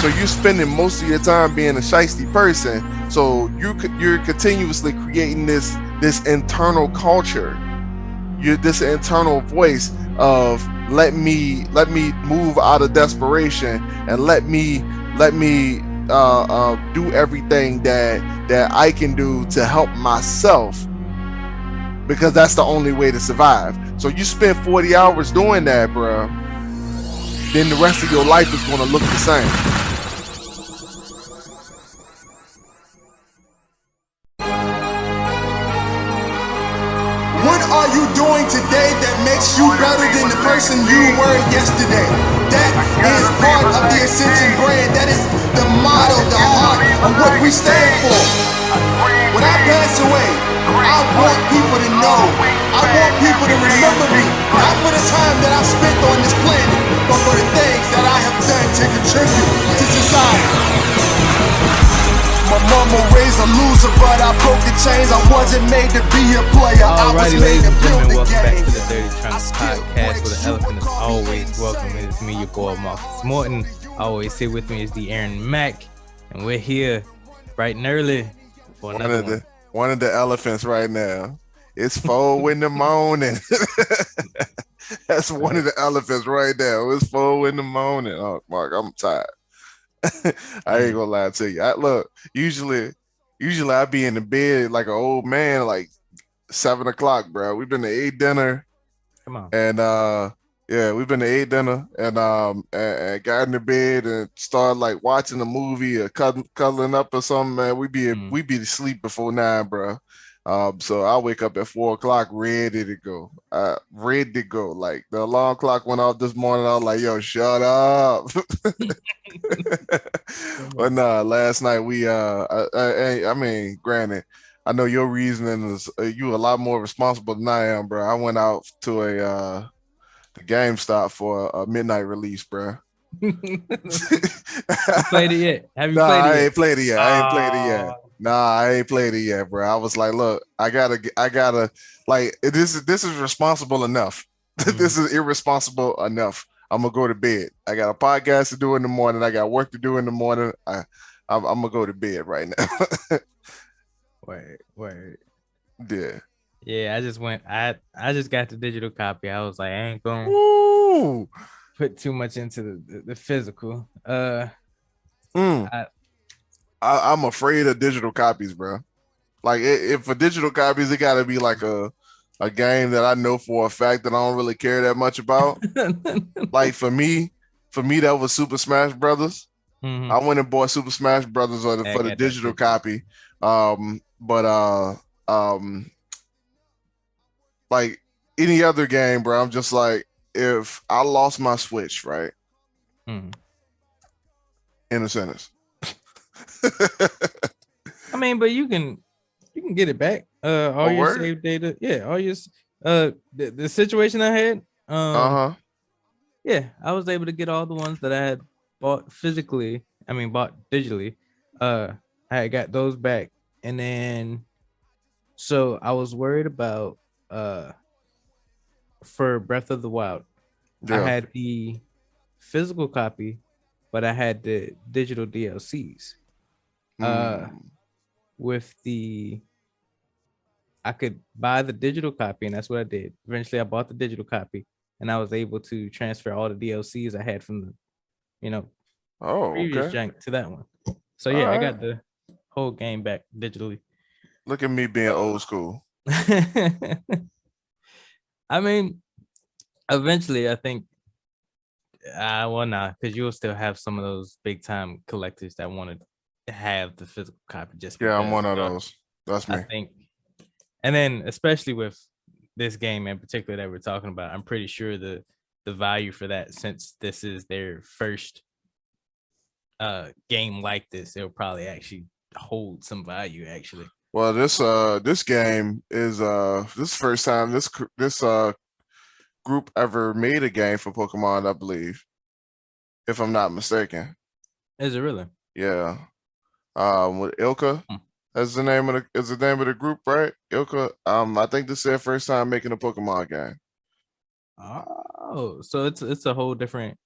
So you're spending most of your time being a shiesty person. So you're continuously creating this internal culture. You're this internal voice of let me move out of desperation and let me do everything that I can do to help myself, because that's the only way to survive. So you spend 40 hours doing that, bro, then the rest of your life is going to look the same. What are you doing today that makes you better than the person you were yesterday? That is part of the Ascension brand. That is the motto, the heart of what we stand for. When I pass away, I want people to know. I want people to remember me, not for the time that I've spent on this planet, but for the things that I have done to contribute to society. My mama raised a loser, but I broke the chains. I wasn't made to be a player. I was Alrighty, made ladies to and build gentlemen, the welcome back game. to the Dirty Trunks Podcast, where the elephant is always welcome. It's me, your boy Marcus Morton. Always here with me is the Aaron Mack, and we're here bright and early for another one. One of the elephants right now. It's 4 in the morning. That's one of the elephants right now. It's 4 in the morning. Oh, Mark, I'm tired. I ain't gonna lie to you. Look, usually I be in the bed like an old man, like 7 o'clock, bro. We've been to eat dinner. Come on. And yeah, we've been to eat dinner and got in the bed and started like watching a movie or cuddling up or something, man. We be asleep before 9, bro. So I wake up at 4 o'clock ready to go. Ready to go. Like the alarm clock went off this morning. I was like, yo, shut up. But nah, last night we I mean, granted, I know your reasoning is you a lot more responsible than I am, bro. I went out to the GameStop for a midnight release, bro. You played it yet? Have you Nah, played it I yet? ain't played it yet. I ain't played it yet. Nah, I ain't played it yet, bro. I was like, look, I gotta like this is responsible enough. This is irresponsible enough. I'm gonna go to bed. I got a podcast to do in the morning. I got work to do in the morning. I'm gonna go to bed right now. Wait. Yeah. Yeah, I just went. I just got the digital copy. I was like, I ain't gonna Ooh. put too much into the physical. I'm afraid of digital copies, bro. Like if for digital copies, it gotta be like a game that I know for a fact that I don't really care that much about. Like for me, that was Super Smash Brothers. I went and bought Super Smash Brothers for the digital copy. But like any other game, bro, I'm just like, if I lost my Switch, right? In a sentence. I mean, but you can get it back. All your save data. Yeah, all your the situation I had. Yeah, I was able to get all the ones that I had bought physically. I mean, bought digitally. I had got those back, and then so I was worried about for Breath of the Wild. Yeah. I had the physical copy, but I had the digital DLCs. With I could buy the digital copy, and that's what I did. Eventually, I bought the digital copy, and I was able to transfer all the DLCs I had from the, previous jank to that one. So yeah, I got the whole game back digitally. Look at me being old school. I mean, eventually, I think. Well, nah, because you'll still have some of those big time collectors that want to have the physical copy. Just because, I'm one of those. That's me. I think, and then especially with this game in particular that we're talking about, I'm pretty sure the value for that, since this is their first game like this, it'll probably actually hold some value. Actually, well, this game is this first time this group ever made a game for Pokemon, I believe, if I'm not mistaken. Is it really? Yeah. With Ilka, that's the name of the group, right? Ilka. I think this is their first time making a Pokemon game. Oh, so it's a whole different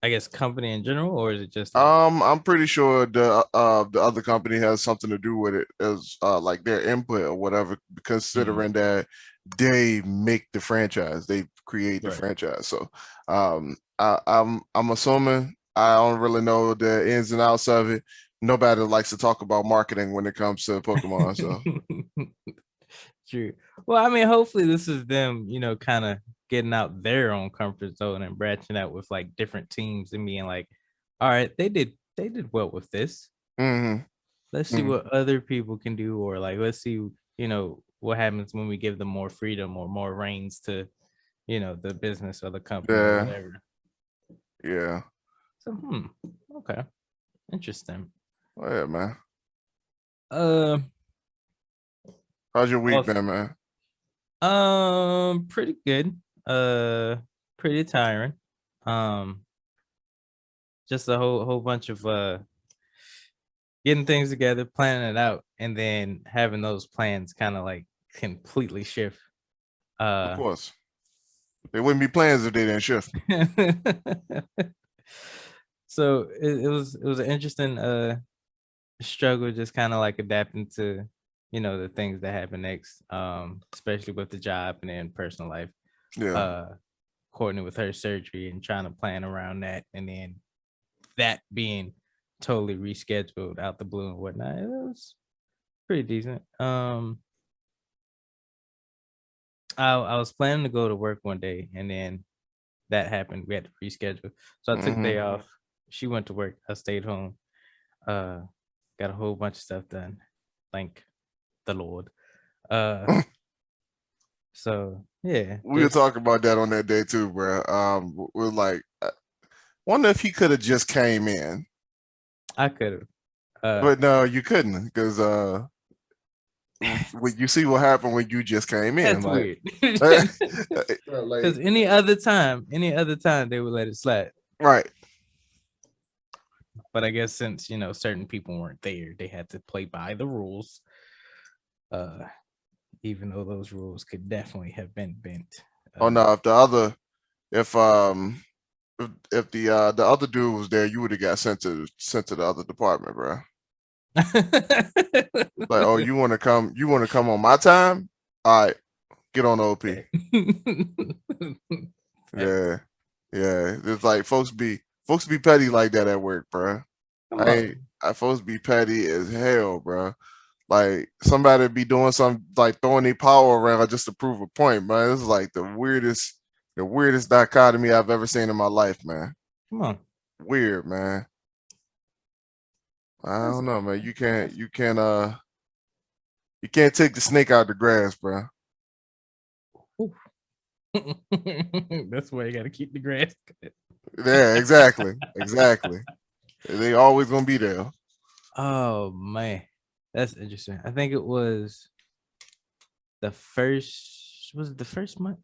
I guess company in general, or is it just like? I'm pretty sure the other company has something to do with it as like their input or whatever, considering that they make the franchise, they create the Right. franchise. So I'm assuming, I don't really know the ins and outs of it. Nobody likes to talk about marketing when it comes to Pokemon. So True. Well, I mean, hopefully this is them, kind of getting out their own comfort zone and branching out with like different teams and being like, all right, they did well with this. mm-hmm. Let's see Mm-hmm. what other people can do, or like let's see, what happens when we give them more freedom or more reins to, the business or the company or Yeah, whatever. yeah. So, okay, interesting. Oh, yeah, man. Uh, How's your week also, been, man? pretty good. Pretty tiring. Um, just a whole bunch of getting things together, planning it out, and then having those plans kind of like completely shift. Of course. They wouldn't be plans if they didn't shift. So it was an interesting struggle, just kind of like adapting to the things that happen next, especially with the job and then personal life, Yeah. uh coordinating with her surgery and trying to plan around that, and then that being totally rescheduled out the blue and whatnot. It was pretty decent. I was planning to go to work one day, and then that happened. We had to reschedule, so I took Mm-hmm. day off. She went to work. I stayed home. Uh, got a whole bunch of stuff done. Thank the Lord. Uh, so yeah, We were just talking about that on that day too, bro. We're like, wonder if he could have just came in, I could have. but no, you couldn't, because when you see what happened when you just came in, That's like, weird. like, Because any other time they would let it slide. right. But I guess since certain people weren't there, they had to play by the rules. Uh, even though those rules could definitely have been bent. Oh no, if the other dude was there, you would have got sent to the other department, bro. Like, oh, you want to come? You want to come on my time? All right, get on OP. Yeah, yeah. It's like folks be petty like that at work, bro. Come on. Folks be petty as hell, bro. Like, somebody be doing something like throwing their power around just to prove a point, man. This is like the weirdest dichotomy I've ever seen in my life, man. Come on. Weird, man. I don't know, man. You can't take the snake out of the grass, bro. That's why you got to keep the grass cut. Yeah, exactly, exactly. They always gonna be there. Oh man, that's interesting. I think it was the first. Was it the first month?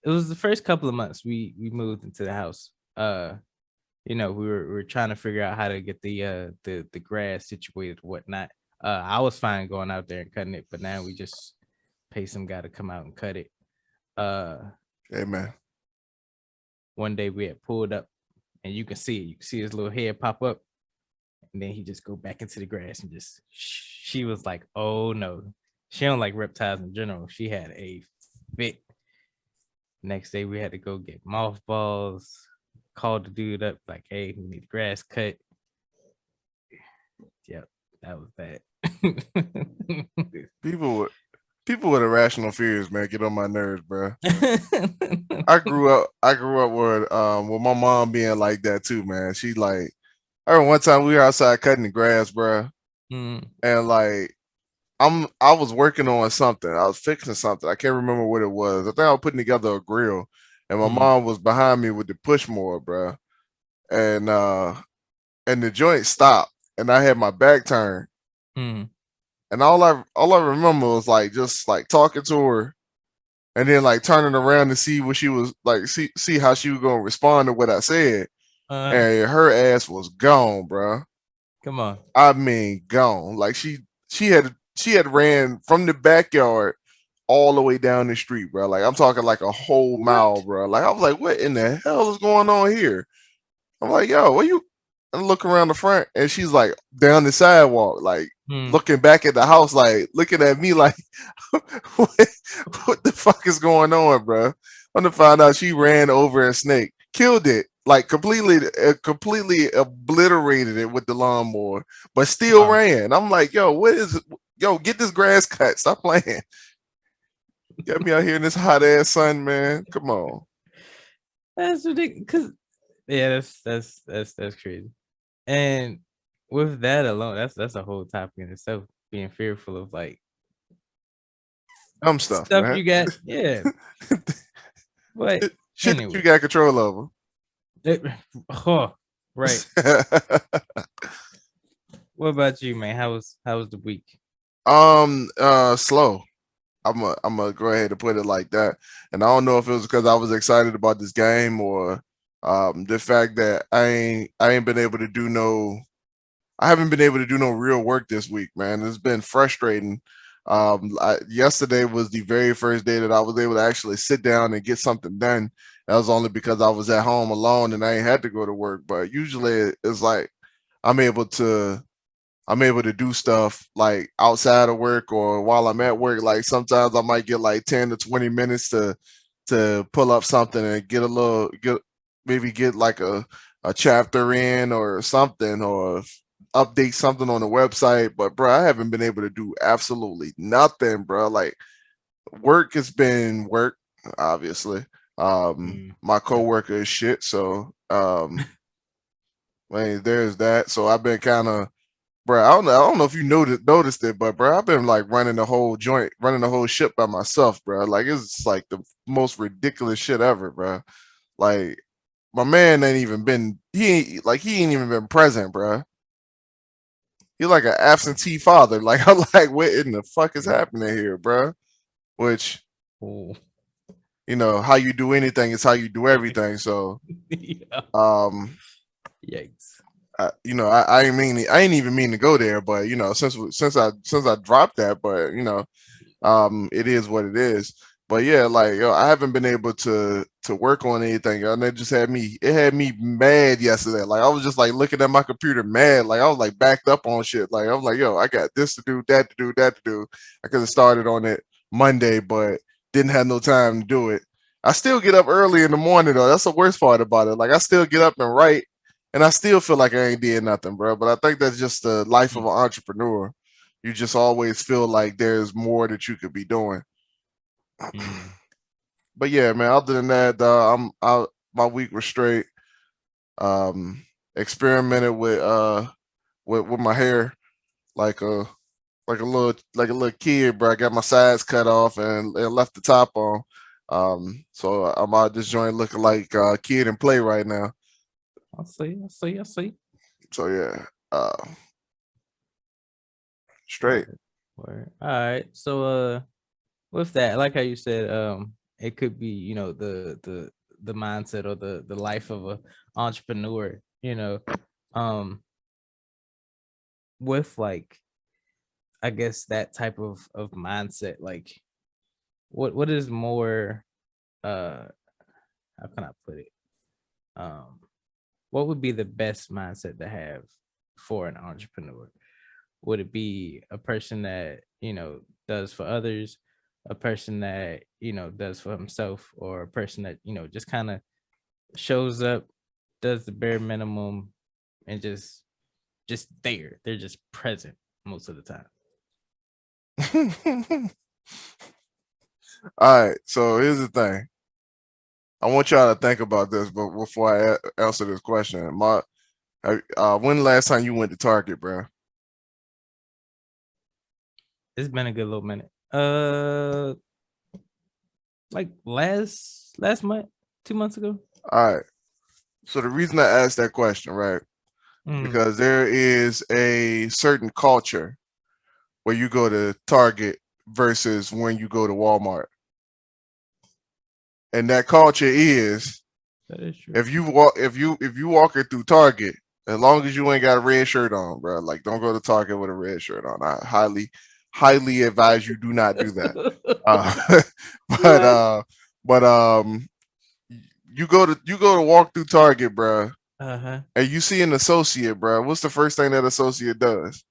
It was the first couple of months we moved into the house. We were trying to figure out how to get the grass situated, whatnot. I was fine going out there and cutting it, but now we just pay some guy to come out and cut it. Hey, man. One day we had pulled up, and you can see it. You can see his little head pop up, and then he just go back into the grass and just. She was like, "Oh no," she don't like reptiles in general. She had a fit. Next day we had to go get mothballs. Called the dude up like, "Hey, we need grass cut." Yep, that was that. People with irrational fears, man, get on my nerves, bro. I grew up with my mom being like that too, man. She like, I remember one time we were outside cutting the grass, bro, and like, I was working on something. I was fixing something. I can't remember what it was. I think I was putting together a grill, and my mom was behind me with the push mower, bro. And the joint stopped, and I had my back turned, and all I remember was like just like talking to her, and then like turning around to see what she was like, see how she was gonna respond to what I said, and her ass was gone, bro. Come on. I mean, gone. Like she had ran from the backyard all the way down the street, bro. Like, I'm talking like a whole mile, bro. Like, I was like, what in the hell is going on here? I'm like, yo, what you? I look around the front, and she's like down the sidewalk, like looking back at the house, like looking at me, like, what, what the fuck is going on, bro? I'm to find out she ran over a snake, killed it, like completely obliterated it with the lawnmower, but still ran. I'm like, yo, what is? Yo, get this grass cut. Stop playing. Get me out here in this hot ass sun, man. Come on. That's ridiculous. Cause yeah, that's crazy. And with that alone, that's a whole topic in itself. Being fearful of like dumb stuff, man. You got, yeah. But shit anyway. That you got control over. Right. What about you, man? How was the week? Slow. I'm gonna go ahead and put it like that. And I don't know if it was because I was excited about this game or the fact that I ain't been able to do no, I haven't been able to do no real work this week, man. It's been frustrating. Yesterday was the very first day that I was able to actually sit down and get something done. That was only because I was at home alone and I ain't had to go to work. But usually it's like I'm able to do stuff like outside of work or while I'm at work. Like sometimes I might get like 10 to 20 minutes to pull up something and get like a chapter in or something, or update something on the website. But bro, I haven't been able to do absolutely nothing, bro. Like work has been work, obviously. My coworker is shit, so there's that. So I've been kind of, bro, I don't know if you noticed it, but bro, I've been like running the whole ship by myself, bro. Like it's like the most ridiculous shit ever, bro. Like my man ain't even been he ain't even been present, bro. He's like an absentee father. Like I'm like, what in the fuck is happening here, bro? Which, you know, how you do anything is how you do everything. So, yikes. You know, I ain't even mean to go there, but you know, since I dropped that, but you know, it is what it is. But yeah, like yo, I haven't been able to work on anything, and it had me mad yesterday. Like I was just like looking at my computer mad, like I was like backed up on shit. Like I'm like, yo, I got this to do, that to do, that to do. I could have started on it Monday, but didn't have no time to do it. I still get up early in the morning though. That's the worst part about it. Like I still get up and write, and I still feel like I ain't did nothing, bro. But I think that's just the life of an entrepreneur. You just always feel like there's more that you could be doing. But yeah, man. Other than that, my week was straight. Experimented with my hair, like a little kid, bro. I got my sides cut off and left the top on. So I'm out this joint looking like a kid in play right now. I see. So yeah, straight. Word. All right. So with that, like how you said, it could be, you know, the mindset or the life of a entrepreneur, you know, with like, I guess that type of mindset, like what is more, how can I put it? What would be the best mindset to have for an entrepreneur? Would it be a person that, you know, does for others, a person that, you know, does for himself, or a person that, you know, just kind of shows up, does the bare minimum, and just there. They're just present most of the time. All right, so here's the thing. I want y'all to think about this, but before I answer this question, when the last time you went to Target, bro? It's been a good little minute. Like last month, 2 months ago. All right. So the reason I asked that question, right? Because there is a certain culture where you go to Target versus when you go to Walmart. And that culture is, that is true. If you walking through Target, as long as you ain't got a red shirt on, bro, like don't go to Target with a red shirt on. I highly advise you do not do that. But you go to walk through Target, bro, and you see an associate, bro, what's the first thing that associate does?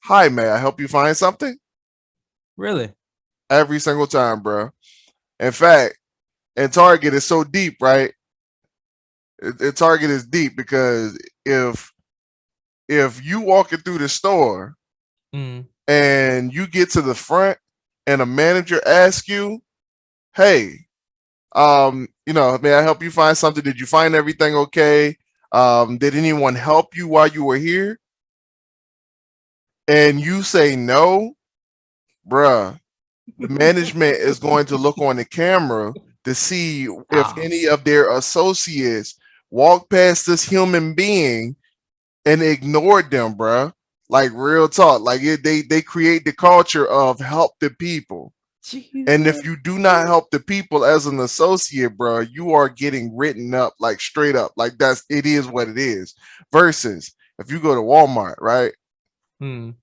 Hi, may I help you find something? Really? Every single time, bro. In fact, and Target is so deep, right? Target is deep because if you walking through the store and you get to the front and a manager asks you, hey, may I help you find something? Did you find everything okay? Did anyone help you while you were here? And you say no, bruh, the management is going to look on the camera to see if any of their associates walk past this human being and ignored them, bruh. Like real talk. Like they create the culture of help the people. Jesus. And if you do not help the people as an associate, bro, you are getting written up like straight up. Like it is what it is. Versus if you go to Walmart, right? You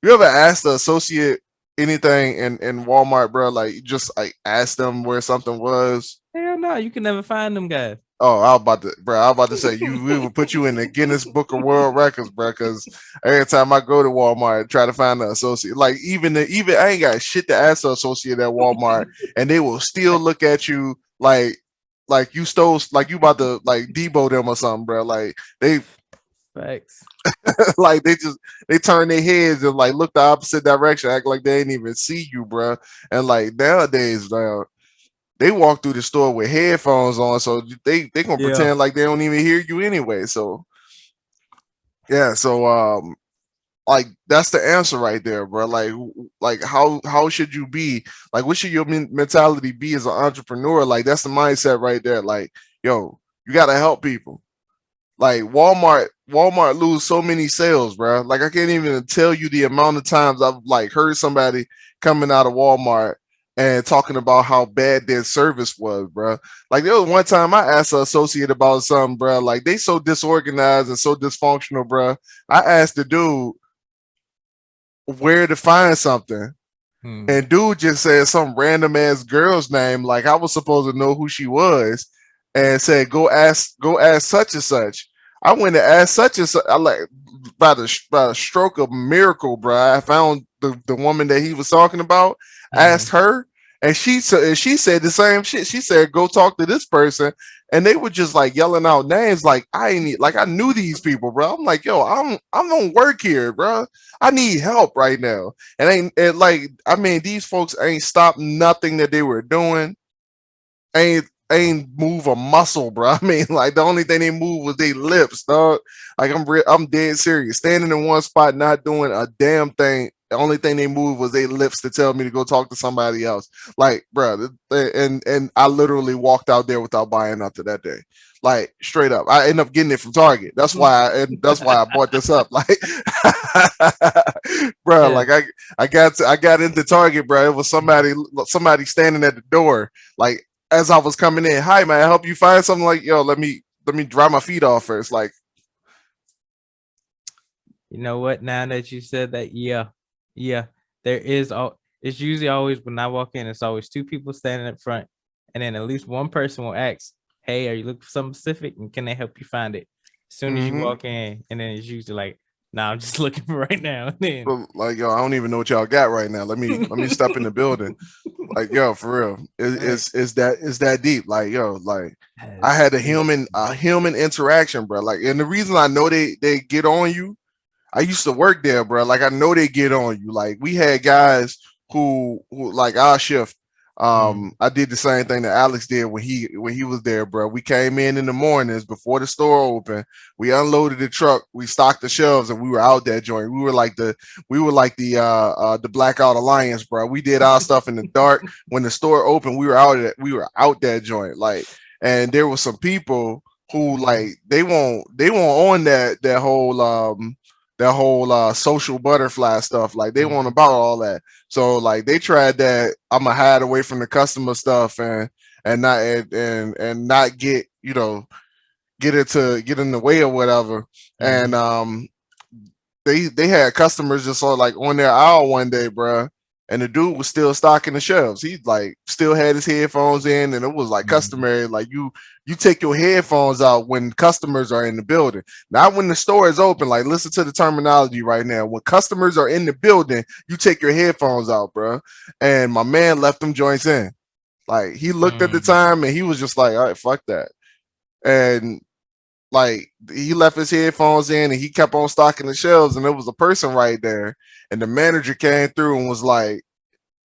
ever ask the associate anything in Walmart, bro? Like you just like ask them where something was? Hell no, you can never find them guys. Oh, I was about to say we would put you in the Guinness Book of World Records, bro. Because every time I go to Walmart, try to find an associate, like even I ain't got shit to ask the associate at Walmart, and they will still look at you like you stole, like you about to like Debo them or something, bro. Like they facts. like they turn their heads and like look the opposite direction, act like they ain't even see you, bro. And like nowadays, now they walk through the store with headphones on, so they gonna pretend like they don't even hear you anyway. So yeah, so like that's the answer right there, bro. Like how should you be? Like what should your mentality be as an entrepreneur? Like that's the mindset right there. Like yo, you gotta help people. Like Walmart lose so many sales, bro. Like I can't even tell you the amount of times I've like heard somebody coming out of Walmart and talking about how bad their service was, bro. Like there was one time I asked an associate about something, bro. Like they so disorganized and so dysfunctional, bro. I asked the dude where to find something. And dude just said some random ass girl's name, like I was supposed to know who she was, and said, go ask such and such. I went to ask such and such. I like by the stroke of miracle, bro. I found the woman that he was talking about, asked her, and she said the same shit. She said, go talk to this person. And they were just like yelling out names like I knew these people, bro. I'm like, yo, I'm on work here, bro. I need help right now. And these folks ain't stopped nothing that they were doing. Ain't move a muscle, bro. I mean, like the only thing they move was their lips, dog. Like I'm dead serious. Standing in one spot, not doing a damn thing. The only thing they moved was their lips to tell me to go talk to somebody else. Like, bro, and I literally walked out there without buying nothing that day. Like straight up, I ended up getting it from Target. That's why I bought this up. Like, bro, like I got into Target, bro. It was somebody standing at the door, like as I was coming in. Hi, man, I help you find something. Like, yo, let me dry my feet off first. Like, you know what? Now that you said that, yeah, there is it's usually always when I walk in, it's always two people standing up front, and then at least one person will ask, hey, are you looking for something specific, and can they help you find it? As soon as you walk in, and then it's usually like, nah, I'm just looking for right now. And then like, yo, I don't even know what y'all got right now. Let me step in the building. Like, yo, for real, it's that deep. Like, yo, like I had a human interaction, bro. Like, and the reason I know they get on you, I used to work there, bro. Like I know they get on you. Like we had guys who like our shift. I did the same thing that Alex did when he was there, bro. We came in the mornings before the store opened. We unloaded the truck, we stocked the shelves, and we were out that joint. We were like the Blackout Alliance, bro. We did our stuff in the dark. When the store opened, we were out that joint. Like, and there was some people who like they won't on that whole social butterfly stuff. Like they want about all that. So like they tried that I'm gonna hide away from the customer stuff and not get, get in the way or whatever. And they had customers just sort of like on their aisle one day, bro. and the dude was still stocking the shelves. He like still had his headphones in, and it was like customary. Like you take your headphones out when customers are in the building, not when the store is open. Like listen to the terminology right now. When customers are in the building, you take your headphones out, bro. And my man left them joints in. Like he looked at the time and he was just like, all right, fuck that. And like he left his headphones in and he kept on stocking the shelves, and there was a person right there, and the manager came through and was like,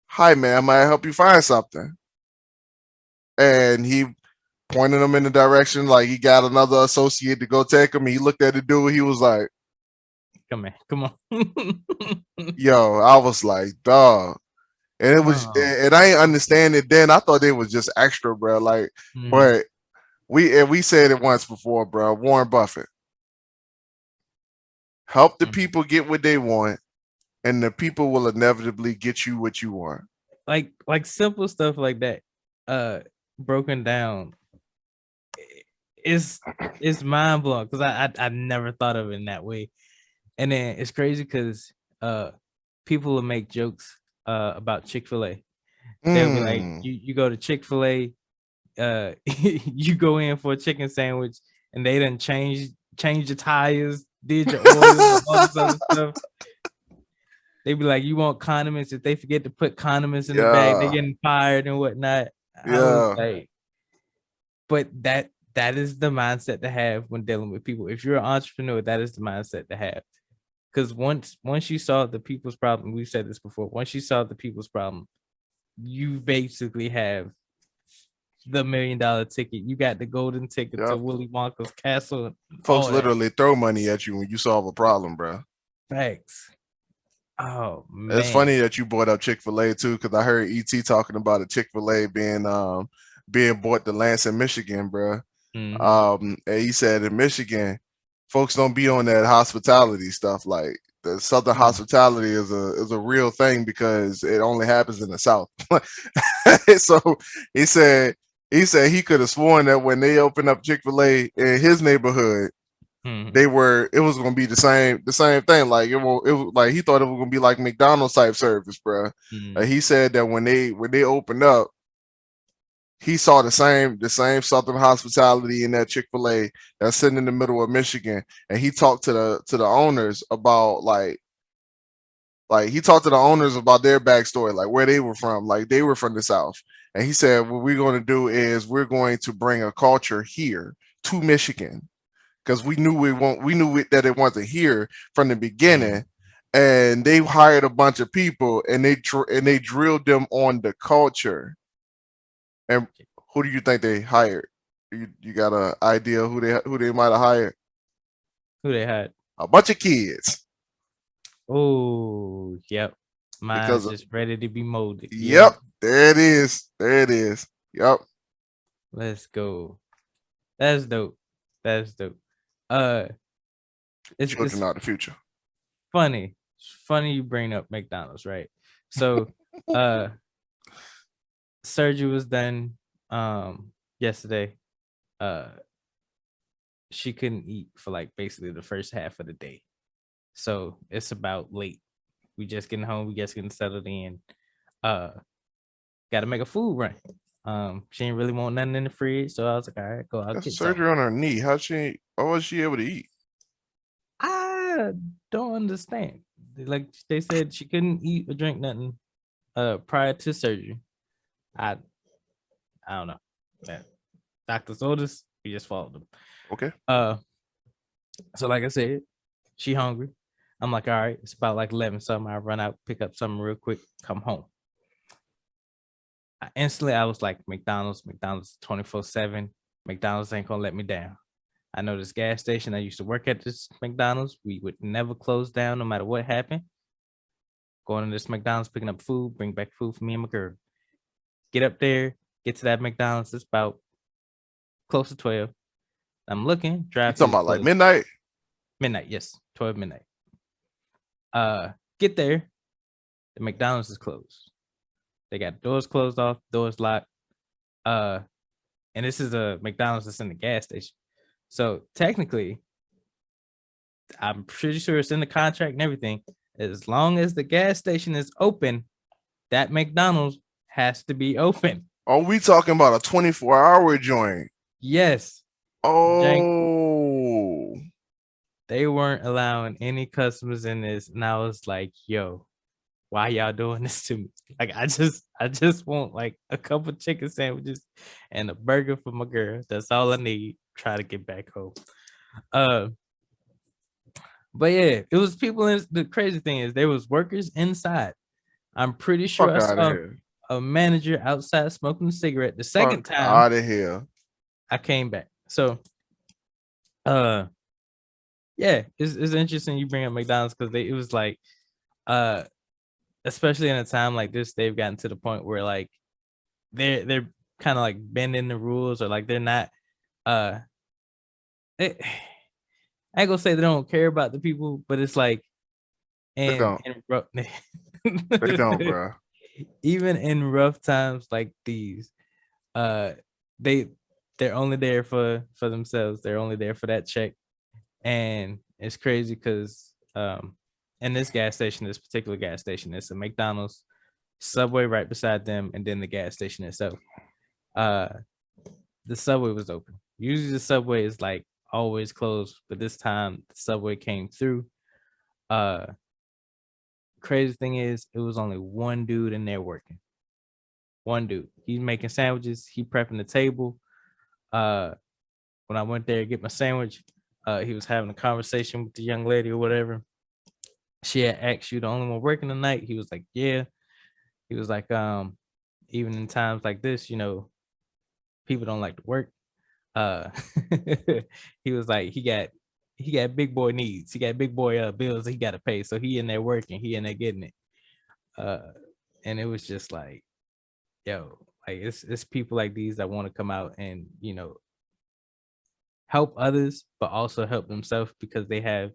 hi man, may I help you find something? And he pointed him in the direction, like he got another associate to go take him. He looked at the dude, he was like, come on. yo, I was like, dog. And it was, and I ain't understand it then. I thought it was just extra, bro. Like, but we said it once before, bro. Warren Buffett, help the people get what they want, and the people will inevitably get you what you want. Like simple stuff like that, broken down, it's mind blowing because I never thought of it in that way. And then it's crazy because people will make jokes about Chick-fil-A. They'll be like, you go to Chick-fil-A, you go in for a chicken sandwich, and they done change your tires, did your oil, all this other stuff. They be like, you want condiments? If they forget to put condiments in the bag, they getting fired and whatnot. I was like, but that is the mindset to have when dealing with people. If you're an entrepreneur, that is the mindset to have. Because once you solve the people's problem, we've said this before. Once you solve the people's problem, you basically have the $1 million ticket. You got the golden ticket to Willy Wonka's castle. Folks literally throw money at you when you solve a problem, bro. Facts. Oh man, it's funny that you brought up Chick-fil-A too, because I heard ET talking about a Chick-fil-A being bought to Lansing, Michigan, bro. And he said in Michigan, folks don't be on that hospitality stuff. Like the Southern hospitality is a real thing because it only happens in the South. So he said he could have sworn that when they opened up Chick-fil-A in his neighborhood, it was gonna be the same thing. Like it was like he thought it was gonna be like McDonald's type service, bro. He said that when they opened up, he saw the same Southern hospitality in that Chick-fil-A that's sitting in the middle of Michigan, and he talked to the owners about like he talked to the owners about their backstory, like where they were from, like they were from the South, and he said what we're going to do is we're going to bring a culture here to Michigan. Because we knew that it wasn't here from the beginning, and they hired a bunch of people and they drilled them on the culture. And who do you think they hired? You got an idea who they might have hired? Who they had? A bunch of kids. Oh, yep. Mine's just ready to be molded. Yep, there it is. Yep. Let's go. That's dope. Children are the future. Funny you bring up McDonald's, right? So surgery was done yesterday. She couldn't eat for like basically the first half of the day, so it's about late. We just getting home, we just getting settled in. Got to make a food run. She didn't really want nothing in the fridge, so I was like, all right, go out. Get surgery on her knee. How was she able to eat? I don't understand. Like they said, she couldn't eat or drink nothing prior to surgery. I don't know. Man, doctor's orders, we just followed them. Okay. So like I said, she hungry. I'm like, all right, it's about like 11 something. I run out, pick up something real quick, come home. I was like, McDonald's 24/7. McDonald's ain't gonna let me down. I know this gas station. I used to work at this McDonald's. We would never close down no matter what happened. Going to this McDonald's, picking up food, bring back food for me and my girl. Get up there, get to that McDonald's. It's about close to 12. I'm looking, drive. You talking about like midnight? Midnight, yes. 12 midnight. Get there. The McDonald's is closed. They got doors closed off, doors locked. And this is a McDonald's that's in the gas station. So technically, I'm pretty sure it's in the contract and everything. As long as the gas station is open, that McDonald's has to be open. Are we talking about a 24-hour joint? Yes. Jank. Oh. They weren't allowing any customers in this. And I was like, yo, why y'all doing this to me? Like, I just want like a couple chicken sandwiches and a burger for my girl. That's all I need. Try to get back home. Uh, but yeah, it was people in the crazy thing is there was workers inside. I'm pretty sure Fuck I out of saw here. a manager outside smoking a cigarette. The second Fuck time out of here. I came back. So uh yeah, it's interesting you bring up McDonald's because it was like uh especially in a time like this, they've gotten to the point where like they're kind of like bending the rules or like they're not uh it, I ain't gonna say they don't care about the people, but it's like They don't. in rough They don't, bro. even in rough times like these, uh they they're only there for themselves. They're only there for that check. And it's crazy because in this gas station, this particular gas station, it's a McDonald's, Subway right beside them, and then the gas station itself. Uh the Subway was open. Usually the Subway is like always closed, but this time the Subway came through. Uh Crazy thing is it was only one dude in there working. One dude. He's making sandwiches, he prepping the table. Uh when I went there to get my sandwich, he was having a conversation with the young lady or whatever. She had asked, you the only one working tonight? He was like, yeah. He was like, even in times like this, people don't like to work. Uh he was like, he got big boy needs. He got big boy bills he gotta pay. So he in there working, he in there getting it. Uh and it was just like, yo, like it's people like these that want to come out and help others, but also help themselves because they have,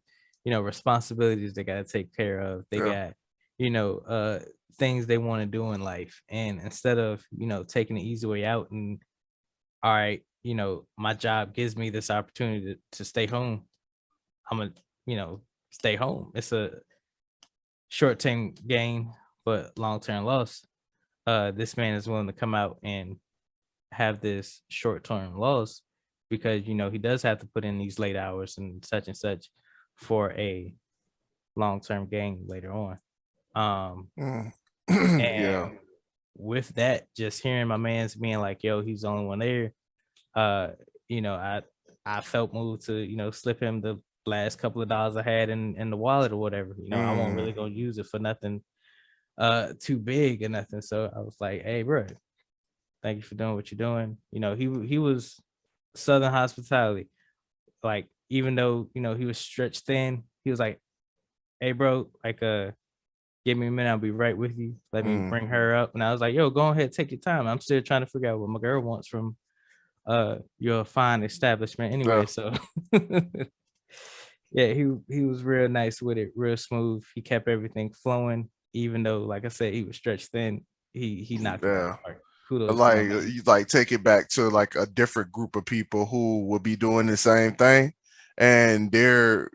responsibilities they got to take care of. They Yeah. got, things they want to do in life. And instead of, taking the easy way out and, all right, my job gives me this opportunity to stay home. I'm going to, stay home. It's a short term gain, but long term loss. This man is willing to come out and have this short term loss because he does have to put in these late hours and such for a long term gain later on. Yeah. And with that, just hearing my man's being like, "Yo, he's the only one there," uh, I felt moved to slip him the last couple of dollars I had in the wallet or whatever. I won't really go use it for nothing too big or nothing. So I was like, "Hey, bro, thank you for doing what you're doing." He was Southern hospitality. Like, even though, he was stretched thin, he was like, hey, bro, like, give me a minute. I'll be right with you. Let me bring her up. And I was like, yo, go ahead, take your time. I'm still trying to figure out what my girl wants from your fine establishment anyway. Yeah. So yeah, he was real nice with it, real smooth. He kept everything flowing, even though, like I said, he was stretched thin. He knocked it out of Yeah. the park. Kudos to my Like man. you like take it back to like a different group of people who will be doing the same thing, and their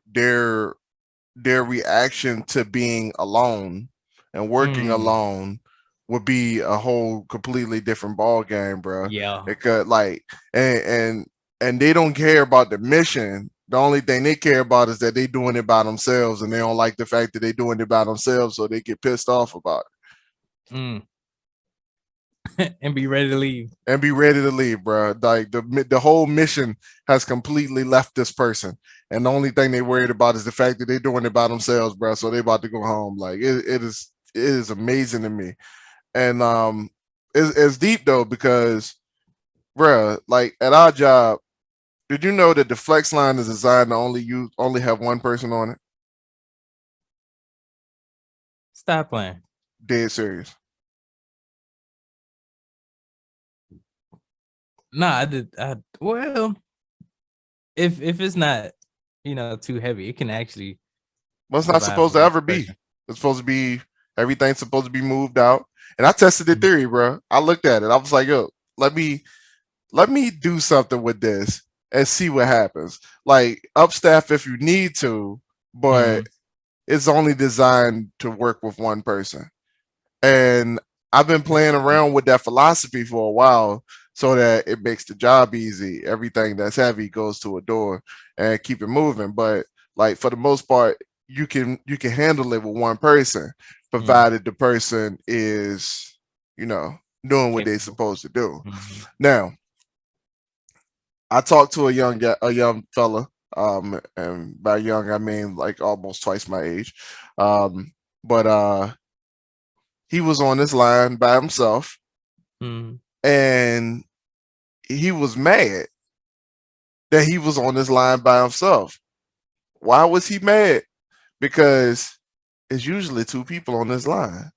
reaction to being alone and working alone would be a whole completely different ball game, bro. Yeah. It could like and they don't care about the mission. The only thing they care about is that they doing it by themselves, and they don't like the fact that they doing it by themselves, so they get pissed off about Mm. And be ready to leave. and be ready to leave, bro. Like the whole mission has completely left this person, and the only thing they worried about is the fact that they're doing it by themselves, bro. So they about to go home. Like it is amazing to me, and it's deep though because, bro, like at our job, did you know that the flex line is designed to only have one person on it? Stop playing. Dead serious. Nah, I did. Well, if it's not too heavy, it can actually Well, it's not survive supposed with to one ever be. person. It's supposed to be everything's supposed to be moved out. And I tested the Mhm. theory, bro. I looked at it. I was like, yo, let me do something with this and see what happens. Like upstaff if you need to, but Mhm. it's only designed to work with one person. And I've been playing around with that philosophy for a while so that it makes the job easy. Everything that's heavy goes to a door and keep it moving. But like for the most part, you can handle it with one person, provided the person is, doing what they're supposed to do. Now, I talked to a young fella, and by young I mean like almost twice my age. But he was on this line by himself, and he was mad that he was on this line by himself. Why was he mad? Because it's usually two people on this line.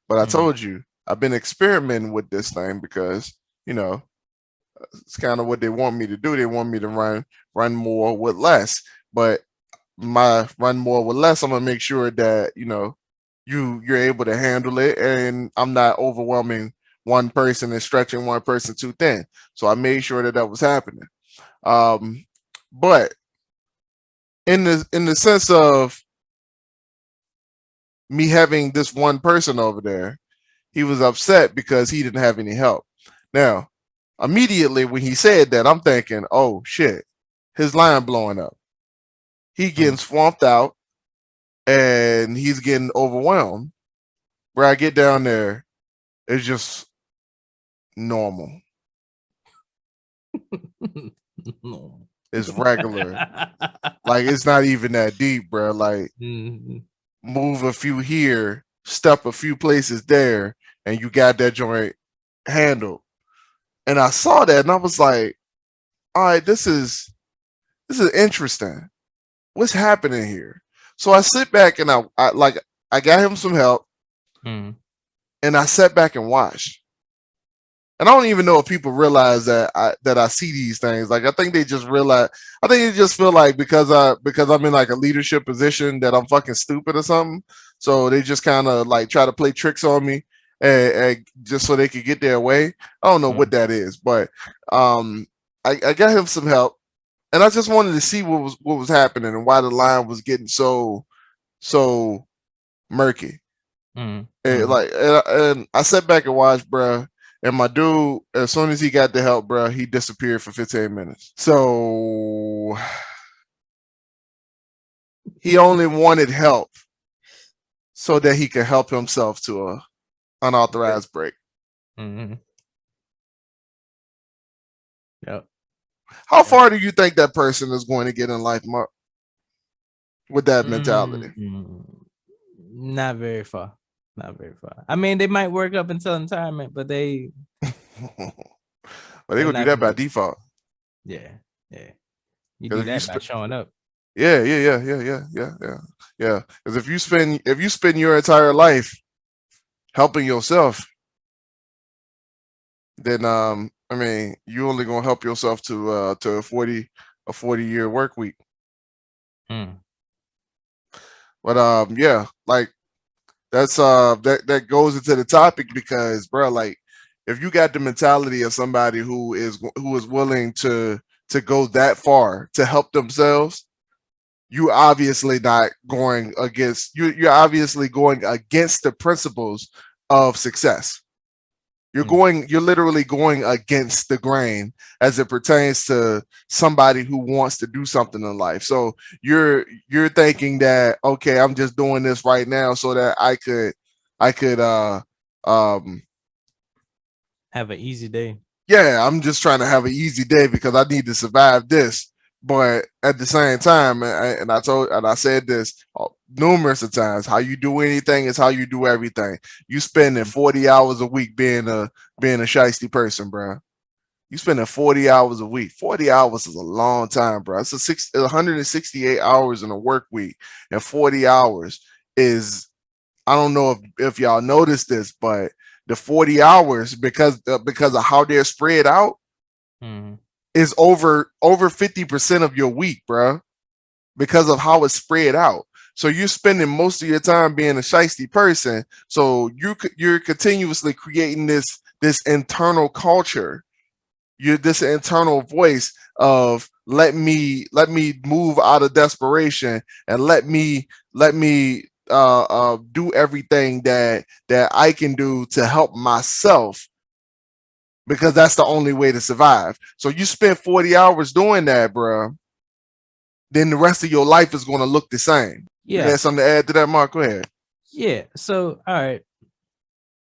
But I told you, I've been experimenting with this thing because, it's kind of what they want me to do. They want me to run more with less. But my run more with less, I'm gonna make sure that, you're able to handle it, and I'm not overwhelming one person and stretching one person too thin. So I made sure that was happening. But in the sense of me having this one person over there, he was upset because he didn't have any help. Now, immediately when he said that, I'm thinking, oh shit, his line blowing up. He getting swamped out and he's getting overwhelmed. Where I get down there, it's just normal. It's regular. Like it's not even that deep, bro. Like move a few here, step a few places there, and you got that joint handled. And I saw that and I was like, all right, this is interesting. What's happening here? So I sit back and I got him some help, and I sat back and watched. And I don't even know if people realize that I see these things. Like I think they just realize. I think they just feel like because I'm in like a leadership position that I'm fucking stupid or something. So they just kind of like try to play tricks on me, and just so they could get their way. I don't know what that is, but I got him some help, and I just wanted to see what was happening and why the line was getting so murky. And I sat back and watched, bruh. And my dude, as soon as he got the help, bruh, he disappeared for 15 minutes. So he only wanted help so that he could help himself to a unauthorized break. Yep. How far do you think that person is going to get in life, Mark? With that mentality? Not very far. Not very far. I mean, they might work up until retirement, but they. But they're gonna do that by default. Yeah. You do that by showing up. Yeah. Because if you spend your entire life helping yourself, then I mean, you only gonna help yourself to a 40-year work week. But yeah, like that's that goes into the topic because, bro, like if you got the mentality of somebody who is willing to go that far to help themselves, you obviously not going against you're obviously going against the principles of success. You're literally going against the grain as it pertains to somebody who wants to do something in life. So you're thinking that, okay, I'm just doing this right now so that I could have an easy day. Yeah, I'm just trying to have an easy day because I need to survive this. But at the same time, and I said this numerous of times, how you do anything is how you do everything. You spending 40 hours a week being a shiesty person, bro. You spending 40 hours a week. 40 hours is a long time, bro. It's 168 hours in a work week, and 40 hours is, I don't know if y'all noticed this, but the 40 hours because of how they're spread out. Is over 50% of your week, bro, because of how it's spread out. So you're spending most of your time being a shiesty person. So you're continuously creating this internal culture. You're this internal voice of let me move out of desperation and let me do everything that I can do to help myself, because that's the only way to survive. So you spend 40 hours doing that, bro, then the rest of your life is going to look the same. You Yeah. got something to add to that, Mark? Go ahead. Yeah. So, all right.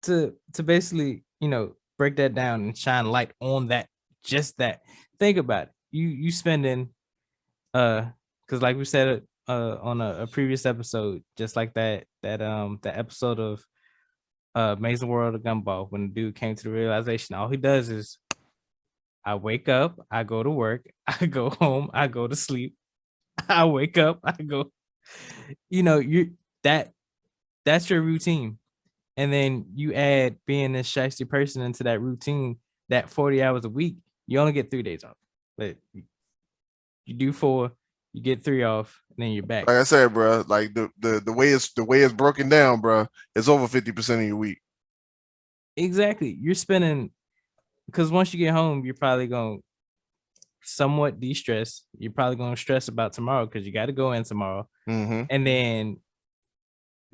To basically, break that down and shine light on that, just that. Think about it. You spending because like we said on a previous episode, just like that episode of Amazing World of Gumball, when the dude came to the realization, all he does is I wake up, I go to work, I go home, I go to sleep, I wake up, I go, you that that's your routine. And then you add being this shiesty person into that routine, that 40 hours a week, you only get 3 days off. But you do 4, you get 3 off, and then you're back. Like I said, bro, like the way it's broken down, bro, it's over 50% of your week. Exactly. You're spending, because once you get home, you're probably going to somewhat de-stress. You're probably going to stress about tomorrow because you got to go in tomorrow. Mm-hmm. And then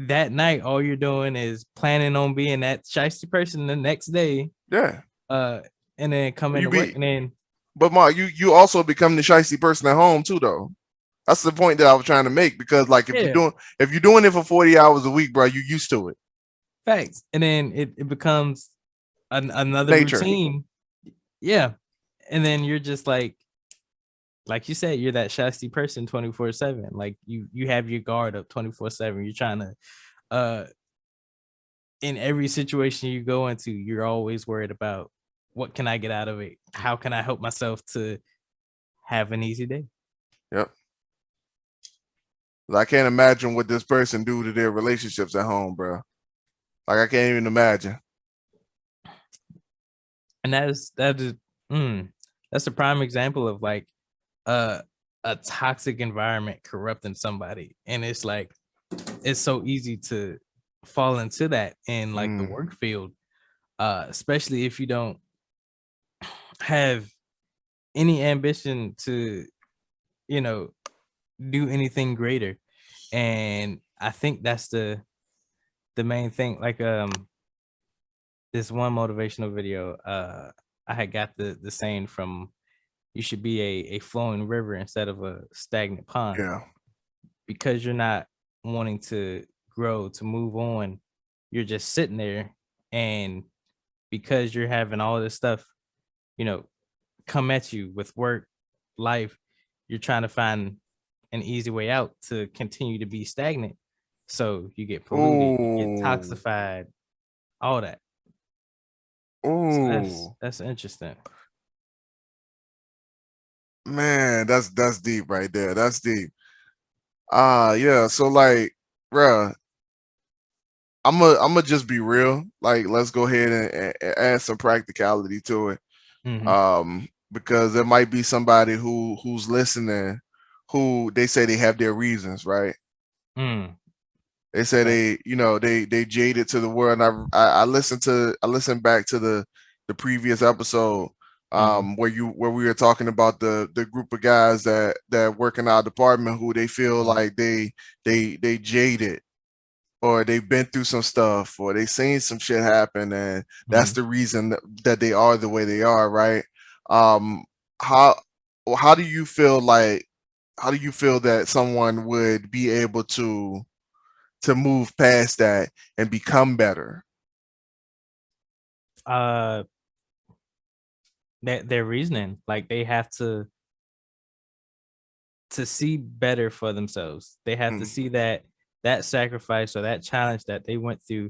that night, all you're doing is planning on being that shiesty person the next day. Yeah. And then come into work, and then. But Mark, you also become the shiesty person at home too, though. That's the point that I was trying to make, because like if you're doing it for 40 hours a week, bro, you used to it. Facts. And then it becomes another routine. Yeah. And then you're just like you said, you're that shiesty person 24/7. Like you have your guard up 24/7. You're trying to in every situation you go into, you're always worried about what can I get out of it? How can I help myself to have an easy day? Yep. I can't imagine what this person do to their relationships at home, bro. Like I can't even imagine. And that's a prime example of like a toxic environment corrupting somebody. And it's like it's so easy to fall into that in like the work field, especially if you don't have any ambition to do anything greater. And I think that's the main thing. Like this one motivational video, I had got the saying from, you should be a flowing river instead of a stagnant pond. Yeah. Because you're not wanting to grow, to move on, you're just sitting there. And because you're having all this stuff come at you with work, life, you're trying to find an easy way out to continue to be stagnant. So you get polluted, you get toxified, all that. So that's interesting. Man, that's deep right there. That's deep. Yeah. So like, bruh, I'm just be real. Like, let's go ahead and add some practicality to it. Mm-hmm. Because there might be somebody who's listening, who they say they have their reasons, right? They say they jaded to the world. And I listened back to the previous episode where we were talking about the group of guys that work in our department who they feel like they jaded, or they've been through some stuff, or they seen some shit happen, and that's the reason that they are the way they are, right? How do you feel that someone would be able to move past that and become better? Their reasoning, like they have to see better for themselves. They have to see that sacrifice or that challenge that they went through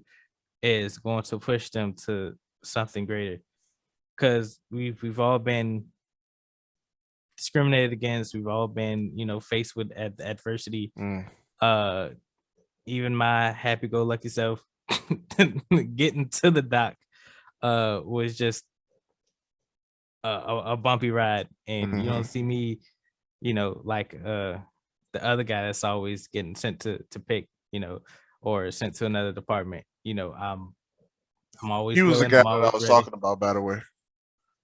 is going to push them to something greater. Because we've all been discriminated against. We've all been, faced with adversity. Even my happy-go-lucky self getting to the dock was just a bumpy ride. And you don't see me, like the other guy that's always getting sent to pick, or sent to another department. I'm always He was the willing. guy I'm that I always was ready. talking about, by the way.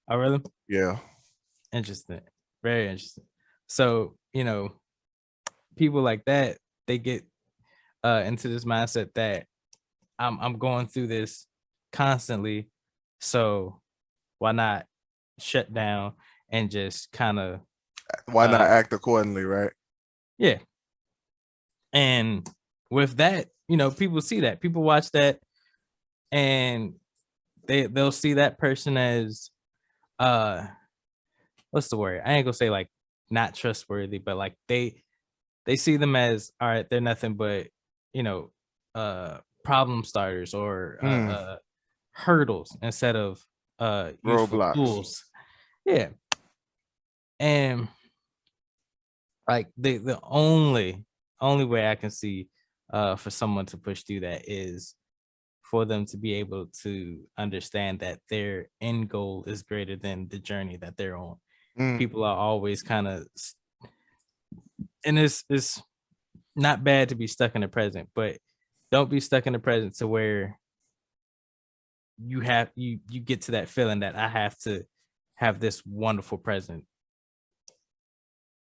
Oh, really? Yeah. Interesting. Very interesting. So, people like that, they get into this mindset that I'm going through this constantly, so why not shut down and just kind of why not act accordingly, right? Yeah. And with that, people see that, people watch that, and they'll see that person as what's the word? I ain't gonna say like not trustworthy, but like they see them as, all right, they're nothing but, you know, problem starters or hurdles instead of useful Roadblocks. tools. Yeah. And like the only way I can see for someone to push through that is for them to be able to understand that their end goal is greater than the journey that they're on. People are always kind of, and it's not bad to be stuck in the present, but don't be stuck in the present to where you get to that feeling that I have to have this wonderful present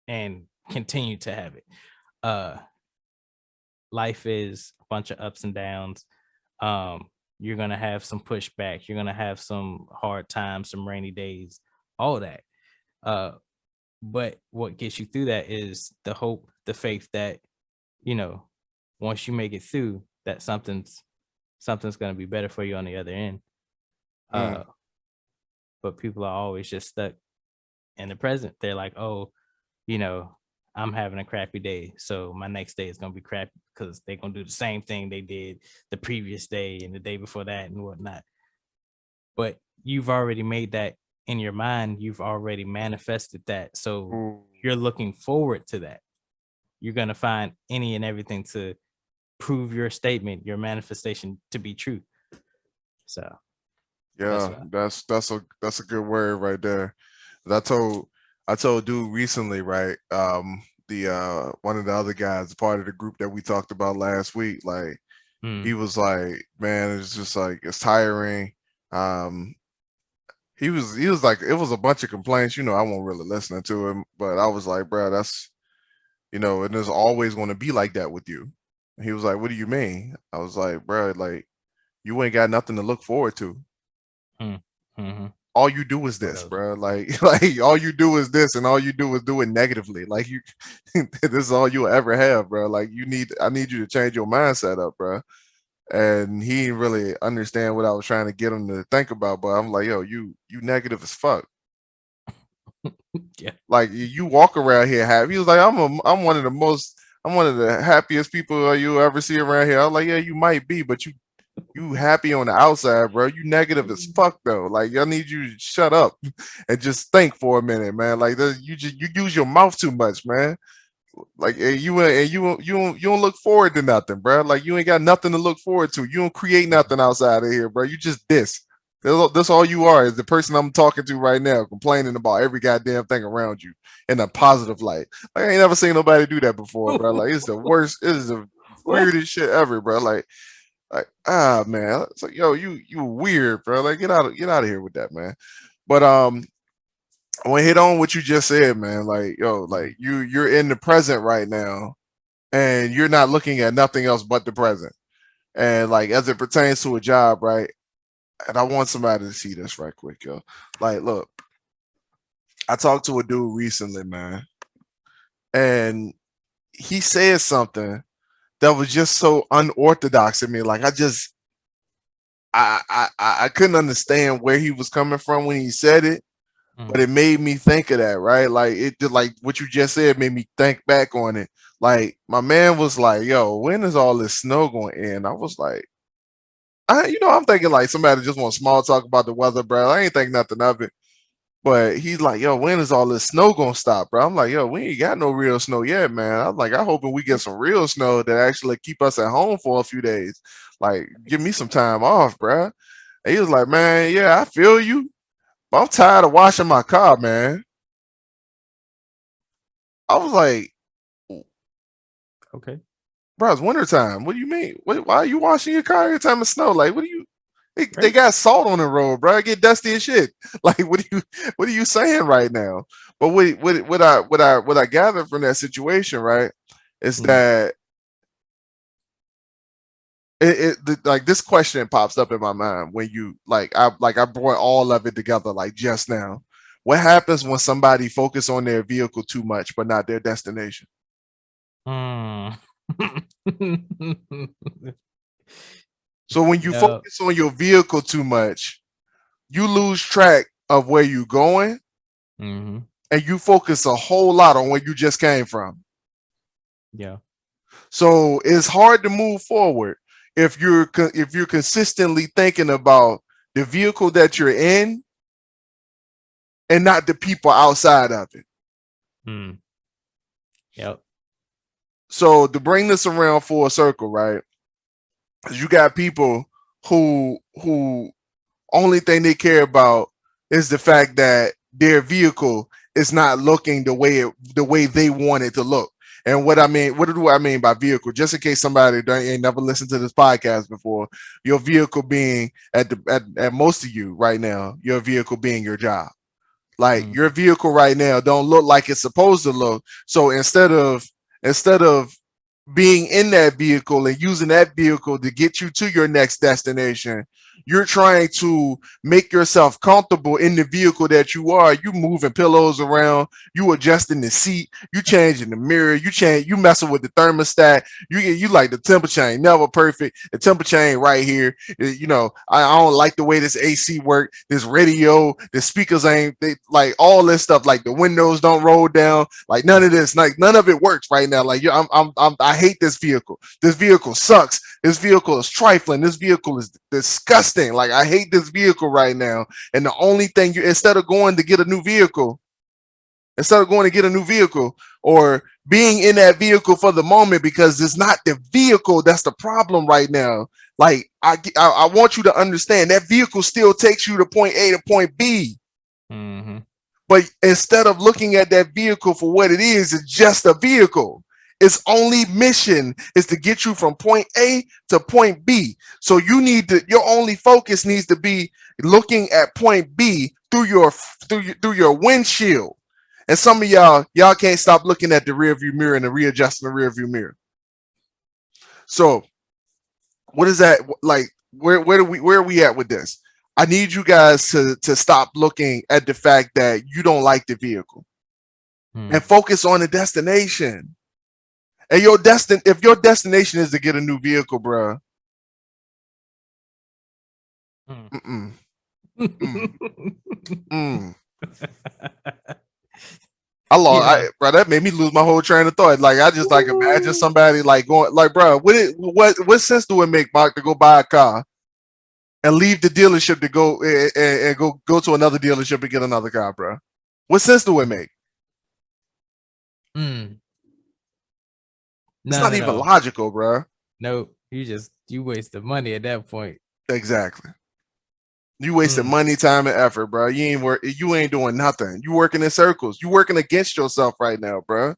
and continue to have it. Life is a bunch of ups and downs. You're gonna have some pushback, you're gonna have some hard times, some rainy days, all that. But what gets you through that is the hope, the faith that, once you make it through, that something's gonna be better for you on the other end. But people are always just stuck in the present. They're like, oh, I'm having a crappy day, so my next day is gonna be crappy because they're gonna do the same thing they did the previous day and the day before that and whatnot. But you've already made that in your mind, you've already manifested that. So you're looking forward to that. You're gonna find any and everything to prove your statement, your manifestation to be true. So yeah, that's a good word right there. I told dude recently, right? The one of the other guys, part of the group that we talked about last week, like he was like, man, it's just like it's tiring. He was like, it was a bunch of complaints. I won't really listening to him, but I was like, bro, that's and there's always going to be like that with you. And he was like, what do you mean? I was like, bro, like you ain't got nothing to look forward to. All you do is this, bro. Like all you do is this, and all you do is do it negatively. Like you, this is all you'll ever have, bro. Like I need you to change your mindset up, bro. And he didn't really understand what I was trying to get him to think about. But I'm like, yo, you negative as fuck. Yeah. Like you walk around here happy. He was like, I'm one of the happiest people you ever see around here. I was like, yeah, you might be, but you happy on the outside, bro. You negative as fuck though. Like I need you to shut up and just think for a minute, man. Like you use your mouth too much, man. Like you don't look forward to nothing, bro. Like you ain't got nothing to look forward to. You don't create nothing outside of here, bro. You just this. That's all you are, is the person I'm talking to right now, complaining about every goddamn thing around you in a positive light. Like I ain't never seen nobody do that before, bro. Like it's the worst. It is the weirdest shit ever, bro. Like man, it's like, yo, you weird, bro. Like get out of here with that, man. But I want to hit on what you just said, man. Like, yo, like you're in the present right now, and you're not looking at nothing else but the present. And like as it pertains to a job, right? And I want somebody to see this right quick, yo. Like, look, I talked to a dude recently, man, and he said something that was just so unorthodox to me. Like I couldn't understand where he was coming from when he said it, but it made me think of that, right? Like it did, like what you just said made me think back on it. Like my man was like, yo, when is all this snow going to end? I was like, I'm thinking like somebody just want small talk about the weather, bro. I ain't think nothing of it. But he's like, yo, when is all this snow gonna stop, bro? I'm like, yo, we ain't got no real snow yet, man. I'm like, I'm hoping we get some real snow that actually keep us at home for a few days. Like, give me some time off, bro. And he was like, man, yeah, I feel you, but I'm tired of washing my car, man. I was like, okay, bro, it's wintertime. What do you mean? Why are you washing your car every time it snow? Like, what do you? They got salt on the road, bro. I get dusty as shit. Like, what are you saying right now? But what I gathered from that situation, right, is that like this question pops up in my mind when you I brought all of it together like just now. What happens when somebody focus on their vehicle too much but not their destination? So when you focus on your vehicle too much, you lose track of where you're going, and you focus a whole lot on where you just came from. Yeah. So it's hard to move forward if you're consistently thinking about the vehicle that you're in and not the people outside of it. Yep. So to bring this around full circle, right? You got people who only thing they care about is the fact that their vehicle is not looking the way they want it to look. And what do I mean by vehicle? Just in case somebody ain't never listened to this podcast before, your vehicle being at most of you right now, your vehicle being your job. Like your vehicle right now don't look like it's supposed to look. So instead of being in that vehicle and using that vehicle to get you to your next destination, you're trying to make yourself comfortable in the vehicle that you are. You moving pillows around, you adjusting the seat, you changing the mirror, you messing with the thermostat. You like the temperature ain't never perfect. The temperature ain't right here. You know, I don't like the way this AC work, this radio, the speakers ain't like all this stuff. Like the windows don't roll down. Like none of this, like none of it works right now. Like I hate this vehicle. This vehicle sucks. This vehicle is trifling. This vehicle is disgusting. Like I hate this vehicle right now. And the only thing instead of going to get a new vehicle or being in that vehicle for the moment, because it's not the vehicle that's the problem right now. Like I want you to understand that vehicle still takes you to point A to point B. But instead of looking at that vehicle for what it is, it's just a vehicle. Its only mission is to get you from point A to point B. So your only focus needs to be looking at point B through your windshield. And some of y'all can't stop looking at the rear view mirror and readjusting the rear view mirror. So what is that like? Where are we at with this? I need you guys to stop looking at the fact that you don't like the vehicle and focus on the destination. And if your destination is to get a new vehicle, bro. Bro, that made me lose my whole train of thought. Like I just like imagine somebody like going like, bro, what sense do it make, Mark, to go buy a car and leave the dealership to go and go to another dealership and get another car, bro? What sense do it make? It's not even logical, bro. No, you waste the money at that point. Exactly. You wasted money, time, and effort, bro. You ain't doing nothing. You working in circles. You working against yourself right now, bro.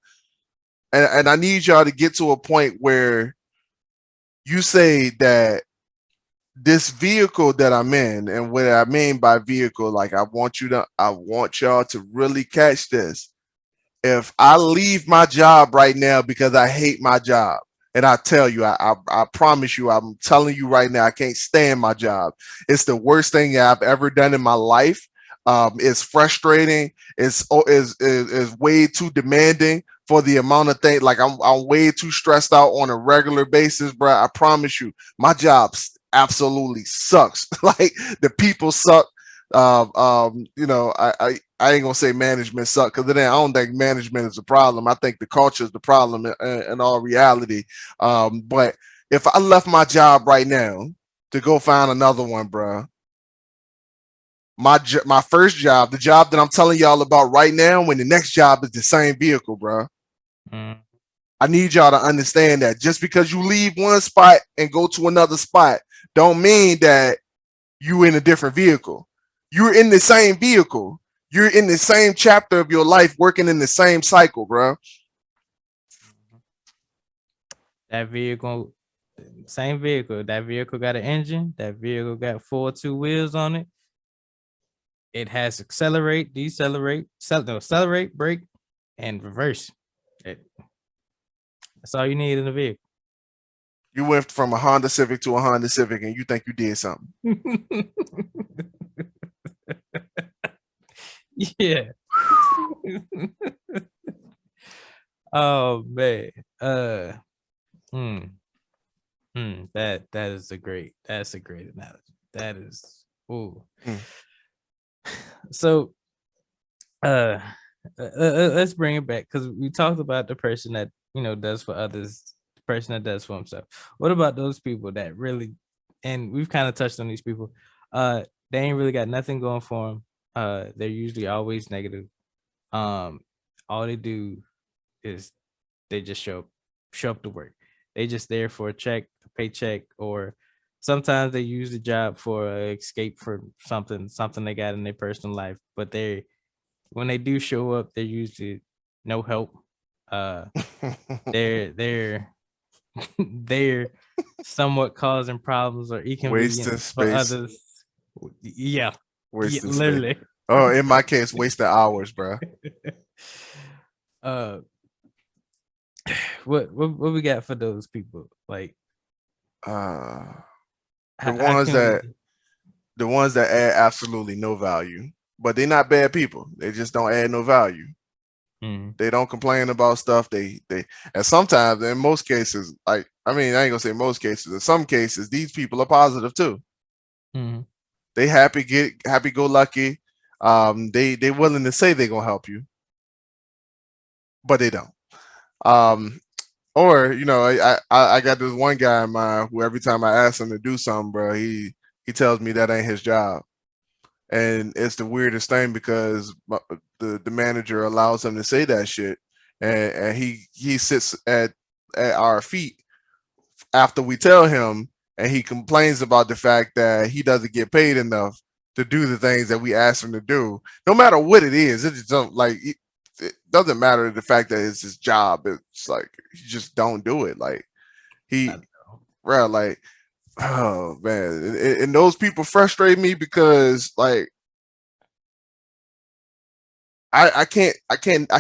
And I need y'all to get to a point where you say that this vehicle that I'm in, and what I mean by vehicle, like I want y'all to really catch this. If I leave my job right now because I hate my job, and I tell you, I promise you, I'm telling you right now, I can't stand my job. It's the worst thing I've ever done in my life. It's frustrating. It's way too demanding for the amount of things. Like I'm way too stressed out on a regular basis, bro. I promise you, my job absolutely sucks. Like the people suck. You know, I ain't gonna say management suck, because then I don't think management is the problem. I think the culture is the problem in all reality. But if I left my job right now to go find another one, bro, my first job, the job that I'm telling y'all about right now, when the next job is the same vehicle, bro. I need y'all to understand that just because you leave one spot and go to another spot, don't mean that you in a different vehicle. You're in the same vehicle. You're in the same chapter of your life, working in the same cycle, bro. That vehicle, same vehicle. That vehicle got an engine. That vehicle got 2 wheels on it. It has accelerate, decelerate, accelerate, brake, and reverse. That's all you need in a vehicle. You went from a Honda Civic to a Honda Civic, and you think you did something. Yeah. Oh man. That's a great analogy. That is So let's bring it back because we talked about the person that does for others, the person that does for himself. What about those people that really, and we've kind of touched on these people, they ain't really got nothing going for them. They're usually always negative. All they do is they just show up to work. They just there for a paycheck, or sometimes they use the job for an escape for something they got in their personal life. But when they do show up, they're usually no help. They're they're somewhat causing problems or inconvenience Wasting for space. others. Yeah, Wasting literally. space. Oh, in my case, wasting hours, bro. What we got for those people? Like, the how can we? The ones that add absolutely no value, but they're not bad people. They just don't add no value. They don't complain about stuff. They and sometimes, in most cases, like I ain't gonna say most cases. In some cases, these people are positive too. They happy go lucky. They willing to say they're gonna help you, but they don't. Or I got this one guy in mind who every time I ask him to do something, bro, he tells me that ain't his job. And it's the weirdest thing because the manager allows him to say that shit, and he sits at our feet after we tell him, and he complains about the fact that he doesn't get paid enough to do the things that we ask him to do, no matter what it is. It just don't like it doesn't matter the fact that it's his job. It's like he just don't do it. Like bro, like oh man, and those people frustrate me because like I can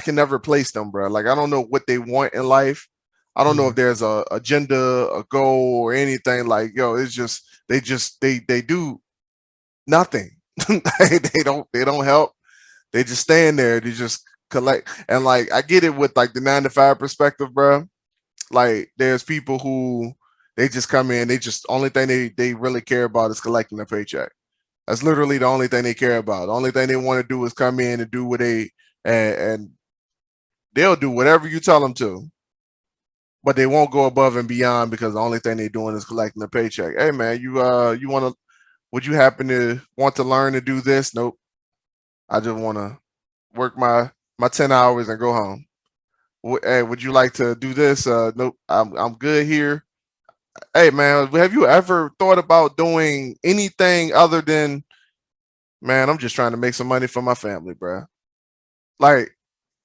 never replace them, bro. Like I don't know what they want in life. I don't know if there's a agenda, a goal, or anything. Like yo, it's just they do nothing. they don't help. They just stand there. They just collect. And like I get it with like the 9 to 5 perspective, bro. Like there's people who they just come in. They just only thing they really care about is collecting a paycheck. That's literally the only thing they care about. The only thing they want to do is come in and do what and they'll do whatever you tell them to, but they won't go above and beyond because the only thing they're doing is collecting a paycheck. Hey man, you want to? Would you happen to want to learn to do this? Nope. I just want to work my 10 hours and go home. Hey, would you like to do this? Nope. I'm good here. Hey man, have you ever thought about doing anything other than man, I'm just trying to make some money for my family, bro. Like,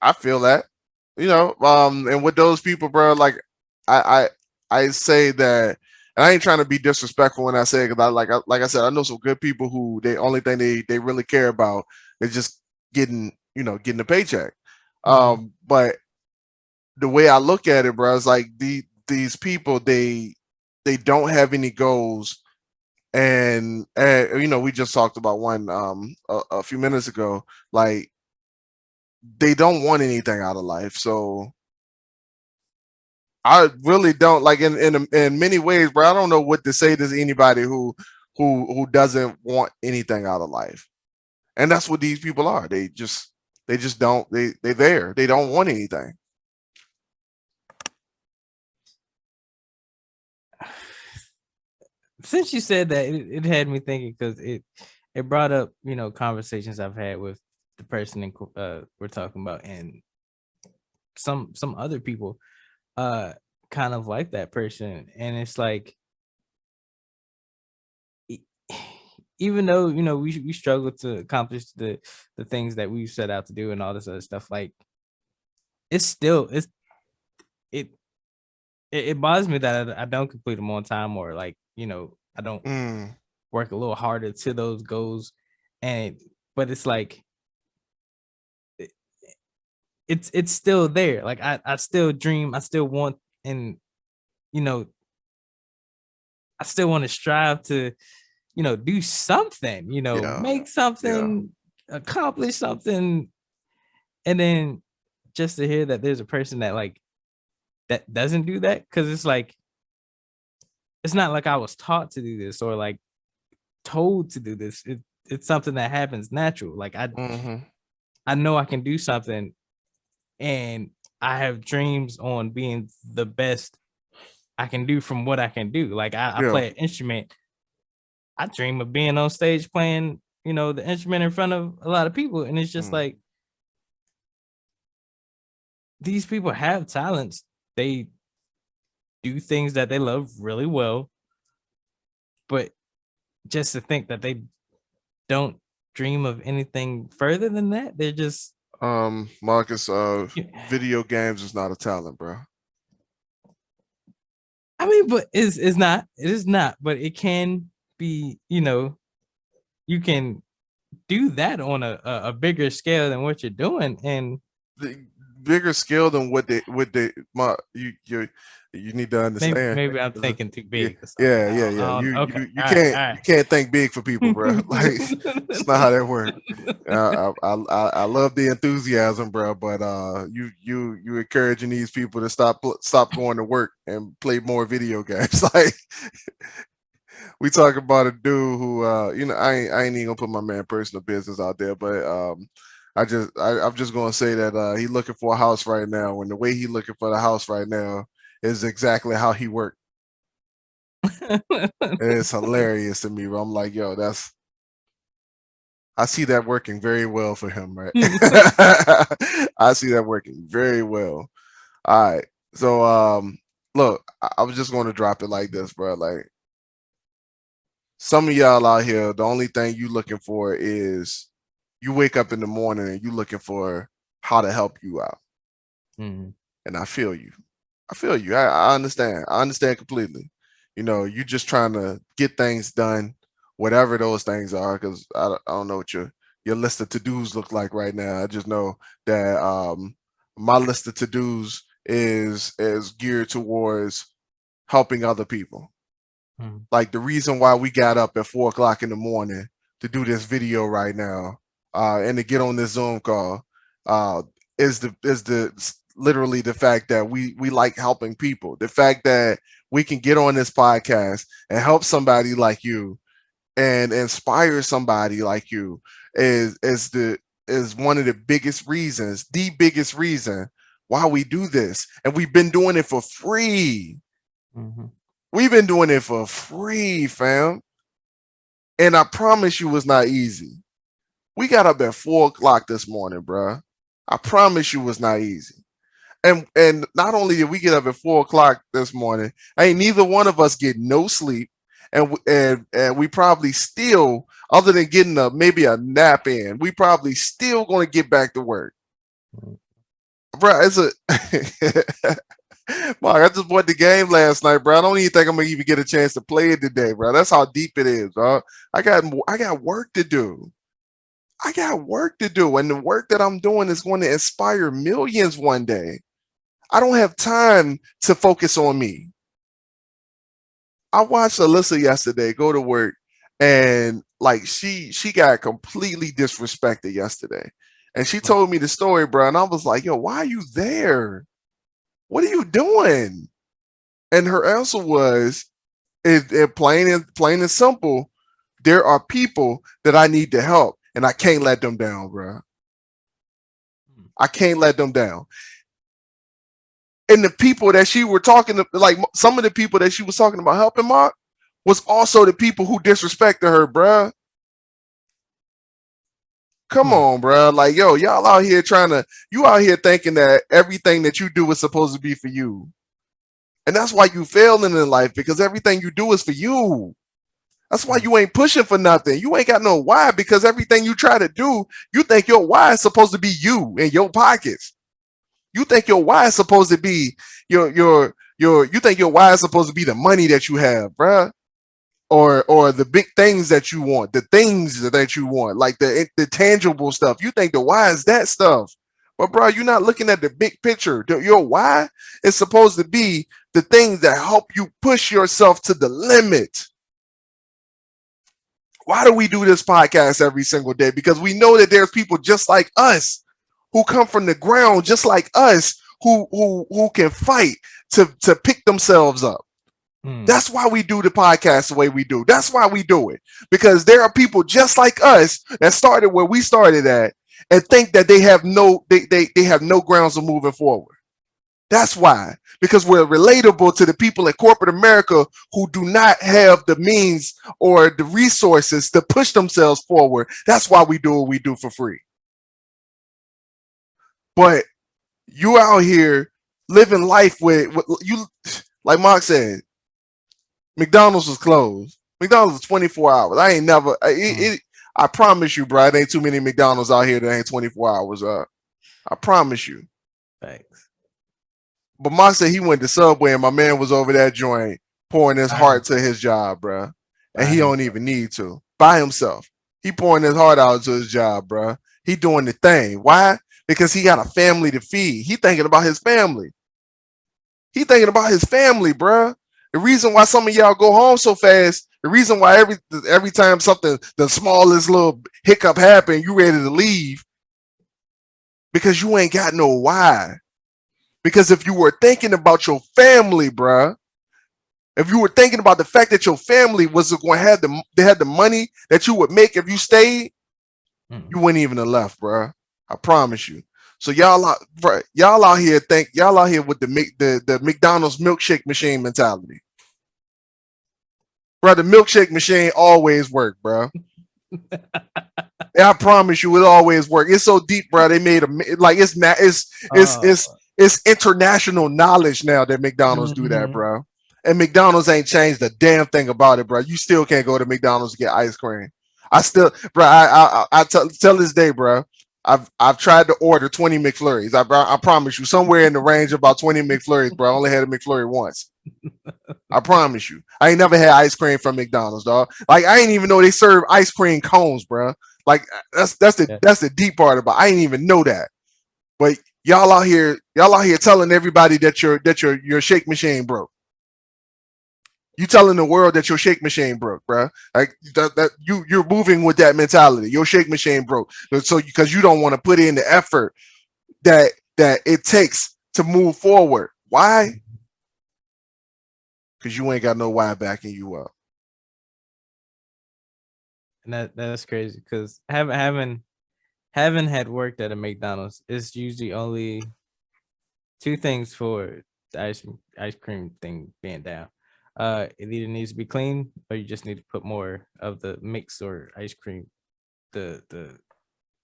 I feel that, and with those people, bro, like, I, I say that, and I ain't trying to be disrespectful when I say it, because like I said, I know some good people who they only thing they really care about is just getting a paycheck. But the way I look at it, bro, is like these people they don't have any goals and we just talked about one a few minutes ago. Like they don't want anything out of life, so I really don't like in many ways, bro. I don't know what to say to anybody who doesn't want anything out of life, and that's what these people are. They just don't they there. They don't want anything. Since you said that, it had me thinking because it brought up conversations I've had with the person we're talking about, and some other people kind of like that person, and it's like even though we struggle to accomplish the things that we've set out to do and all this other stuff, like it's still it bothers me that I don't complete them on time, or like I don't work a little harder to those goals, but it's like it's still there. Like I still dream, I still want, and I still want to strive to, do something, make something, accomplish something. And then just to hear that there's a person that like that doesn't do that, because it's like it's not like I was taught to do this or like told to do this. It's something that happens natural. Like I know I can do something, and I have dreams on being the best I can do from what I can do. Like I play an instrument. I dream of being on stage playing, the instrument in front of a lot of people. And it's just like these people have talents. They do things that they love really well. But just to think that they don't dream of anything further than that, they're just Marcus, video games is not a talent, bro. I mean, but it's not. It is not, but it can be, you can do that on a bigger scale than what you're doing. And the bigger scale than what they you need to understand. Maybe I'm thinking too big. Yeah. You can't think big for people, bro. Like it's not how that works. I love the enthusiasm, bro, but you encouraging these people to stop going to work and play more video games. Like we talk about a dude who I ain't even gonna put my man personal business out there, but I'm just gonna say that he's looking for a house right now, and the way he's looking for the house right now is exactly how he worked. It's hilarious to me, bro. I'm like, yo, I see that working very well for him, right? I see that working very well. All right. So look, I was just gonna drop it like this, bro. Like some of y'all out here, the only thing you looking for is you wake up in the morning and you looking for how to help you out. And I feel you. I understand. I understand completely. You just trying to get things done, whatever those things are, because I don't know what your list of to-dos look like right now. I just know that my list of to-dos is geared towards helping other people. Like the reason why we got up at 4 o'clock in the morning to do this video right now and to get on this Zoom call is literally the fact that we like helping people. The fact that we can get on this podcast and help somebody like you and inspire somebody like you is one of the biggest reasons, the biggest reason why we do this. And we've been doing it for free. We've been doing it for free, fam. And I promise you it's not easy. We got up at 4 o'clock this morning, bro. I promise you it's not easy. And not only did we get up at 4 o'clock this morning, ain't neither one of us get no sleep. And we probably still, other than getting maybe a nap in, we probably still going to get back to work. Bro, Mark, I just bought the game last night, bro. I don't even think I'm gonna even get a chance to play it today, bro. That's how deep it is, bro. I got work to do. And the work that I'm doing is going to inspire millions one day. I don't have time to focus on me. I watched Alyssa yesterday go to work, and like she got completely disrespected yesterday. And she told me the story, bro. And I was like, yo, why are you there? What are you doing? And her answer was, plain and simple, there are people that I need to help, and I can't let them down, bro. I can't let them down. And the people that she were talking to, like some of the people that she was talking about helping, Mark, was also the people who disrespected her, bro. Come on, bro. Like, yo, y'all out here you out here thinking that everything that you do is supposed to be for you. And that's why you failing in life, because everything you do is for you. That's why you ain't pushing for nothing. You ain't got no why, because everything you try to do, you think your why is supposed to be you in your pockets. You think your why is supposed to be you think your why is supposed to be the money that you have, bro. Or the big things that you want, the things that you want, like the tangible stuff. You think the why is that stuff. But bro, you're not looking at the big picture. Your why is supposed to be the things that help you push yourself to the limit. Why do we do this podcast every single day? Because we know that there's people just like us who come from the ground, just like us, who can fight to pick themselves up. That's why we do the podcast the way we do. That's why we do it. Because there are people just like us that started where we started at and think that they have no grounds of moving forward. That's why. Because we're relatable to the people in corporate America who do not have the means or the resources to push themselves forward. That's why we do what we do for free. But you out here living life with you, like Mark said, McDonald's was closed. McDonald's was 24 hours. I ain't never. I promise you, bro. There ain't too many McDonald's out here that ain't 24 hours. I promise you. Thanks. But Mark said he went to Subway and my man was over that joint pouring his heart to his job, bro. And he don't even need to. By himself. He pouring his heart out to his job, bro. He doing the thing. Why? Because he got a family to feed. He thinking about his family. He thinking about his family, bro. The reason why some of y'all go home so fast, the reason why every time something, the smallest little hiccup happen, you ready to leave, because you ain't got no why. Because if you were thinking about your family, bruh, if you were thinking about the fact that your family was going to have the money that you would make if you stayed, you wouldn't even have left, bruh. I promise you. So y'all out here with the McDonald's milkshake machine mentality. Bro, the milkshake machine always work, bro. I promise you, it always work. It's so deep, bro. They made it's international knowledge now that McDonald's do that, bro. And McDonald's ain't changed a damn thing about it, bro. You still can't go to McDonald's to get ice cream. I tell this day, bro. I've tried to order 20 McFlurries. I promise you, somewhere in the range of about 20 McFlurries, bro. I only had a McFlurry once. I promise you. I ain't never had ice cream from McDonald's, dog. Like, I ain't even know they serve ice cream cones, bro. Like, that's the deep part about it. I didn't even know that. But y'all out here telling everybody that your shake machine broke. You telling the world that your shake machine broke, bro. Like that you're moving with that mentality. Your shake machine broke. So because you don't want to put in the effort that it takes to move forward. Why? Because you ain't got no why backing you up. And that's crazy, because having had worked at a McDonald's, it's usually only two things for the ice cream thing being down. It either needs to be clean, or you just need to put more of the mix or ice cream, the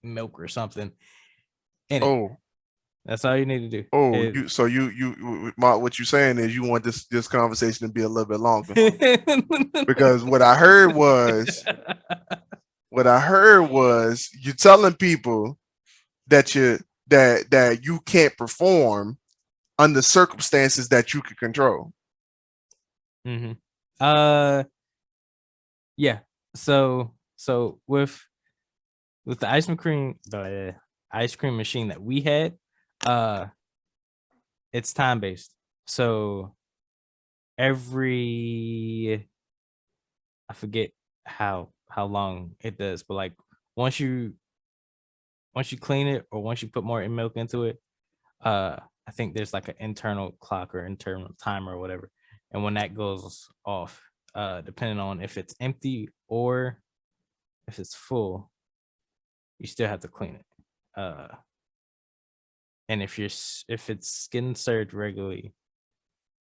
milk or something in it. That's all you need to do. What you're saying is you want this conversation to be a little bit longer. Because what I heard was you telling people that you can't perform under circumstances that you can control. Yeah. So with the ice cream machine that we had, it's time based. So I forget how long it does, but like once you clean it, or once you put more milk into it, I think there's like an internal clock or internal timer or whatever. And when that goes off, depending on if it's empty or if it's full, you still have to clean it. And if it's getting served regularly,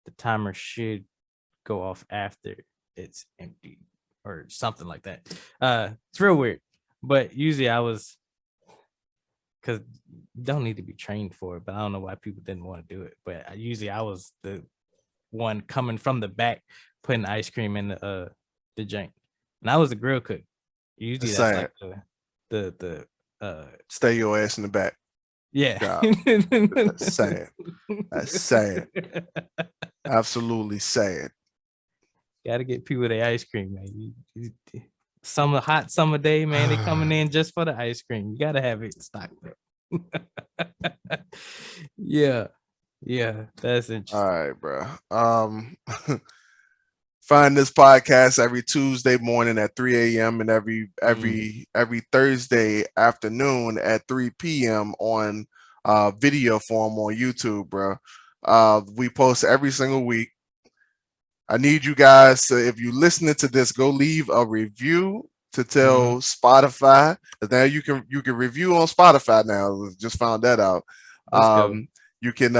the timer should go off after it's empty or something like that. It's real weird, but usually because you don't need to be trained for it, but I don't know why people didn't want to do it. But I was the one coming from the back putting ice cream in the joint, and I was a grill cook. Usually that's like the stay your ass in the back. Yeah. That's sad. That's sad. Absolutely sad. Gotta get people their ice cream, man. Hot summer day, man. They coming in just for the ice cream. You gotta have it stocked up. Yeah. Yeah, that's interesting. All right, bro. Find this podcast every Tuesday morning at 3 a.m. and every Thursday afternoon at 3 p.m. on video form on YouTube, bro. We post every single week. I need you guys to, if you're listening to this, go leave a review to tell Spotify. Now you can review on Spotify now. Just found that out. Let's go. You can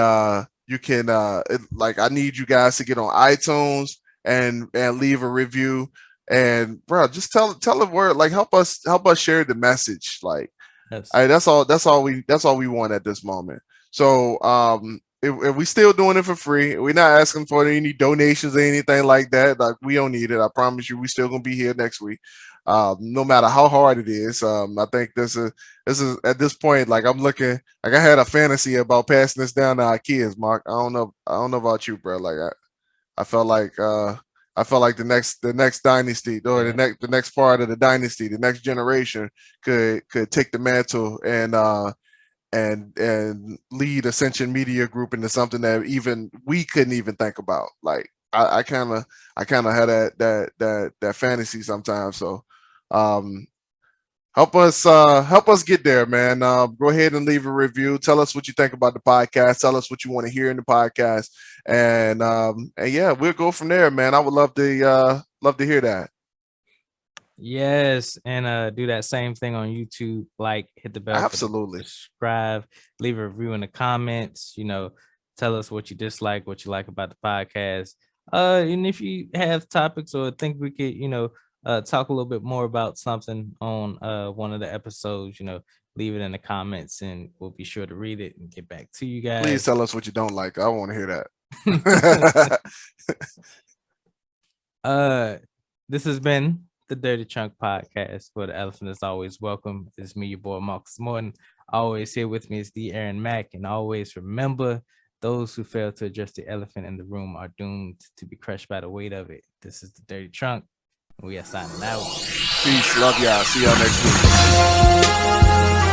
like I need you guys to get on iTunes and leave a review. And bro, just tell the word, like help us share the message. Like Yes. that's all we want at this moment. So if we still doing it for free, we're not asking for any donations or anything like that. Like we don't need it. I promise you, we still gonna be here next week. No matter how hard it is. I think this is at this point, like I'm looking, like I had a fantasy about passing this down to our kids, Mark. I don't know about you, bro. Like I felt like the next dynasty or the next part of the dynasty, the next generation could take the mantle and lead Ascension Media Group into something that even we couldn't even think about. Like I kind of had that fantasy sometimes. So help us get there, man. Go ahead and leave a review. Tell us what you think about the podcast. Tell us what you want to hear in the podcast, and yeah, we'll go from there, man. I would love to hear that. Yes, and do that same thing on YouTube. Like, hit the bell. Absolutely. Subscribe. Leave a review in the comments. Tell us what you dislike, what you like about the podcast. And if you have topics or think we could, talk a little bit more about something on one of the episodes, leave it in the comments and we'll be sure to read it and get back to you guys. Please tell us what you don't like. I want to hear that. This has been the Dirty Trunk Podcast, where the elephant is always welcome. It's me, your boy Marcus Morton. Always here with me is the Aaron Mack, and always remember, those who fail to address the elephant in the room are doomed to be crushed by the weight of it. This is the Dirty Trunk. We are signing out. Peace. Love y'all. See y'all next week.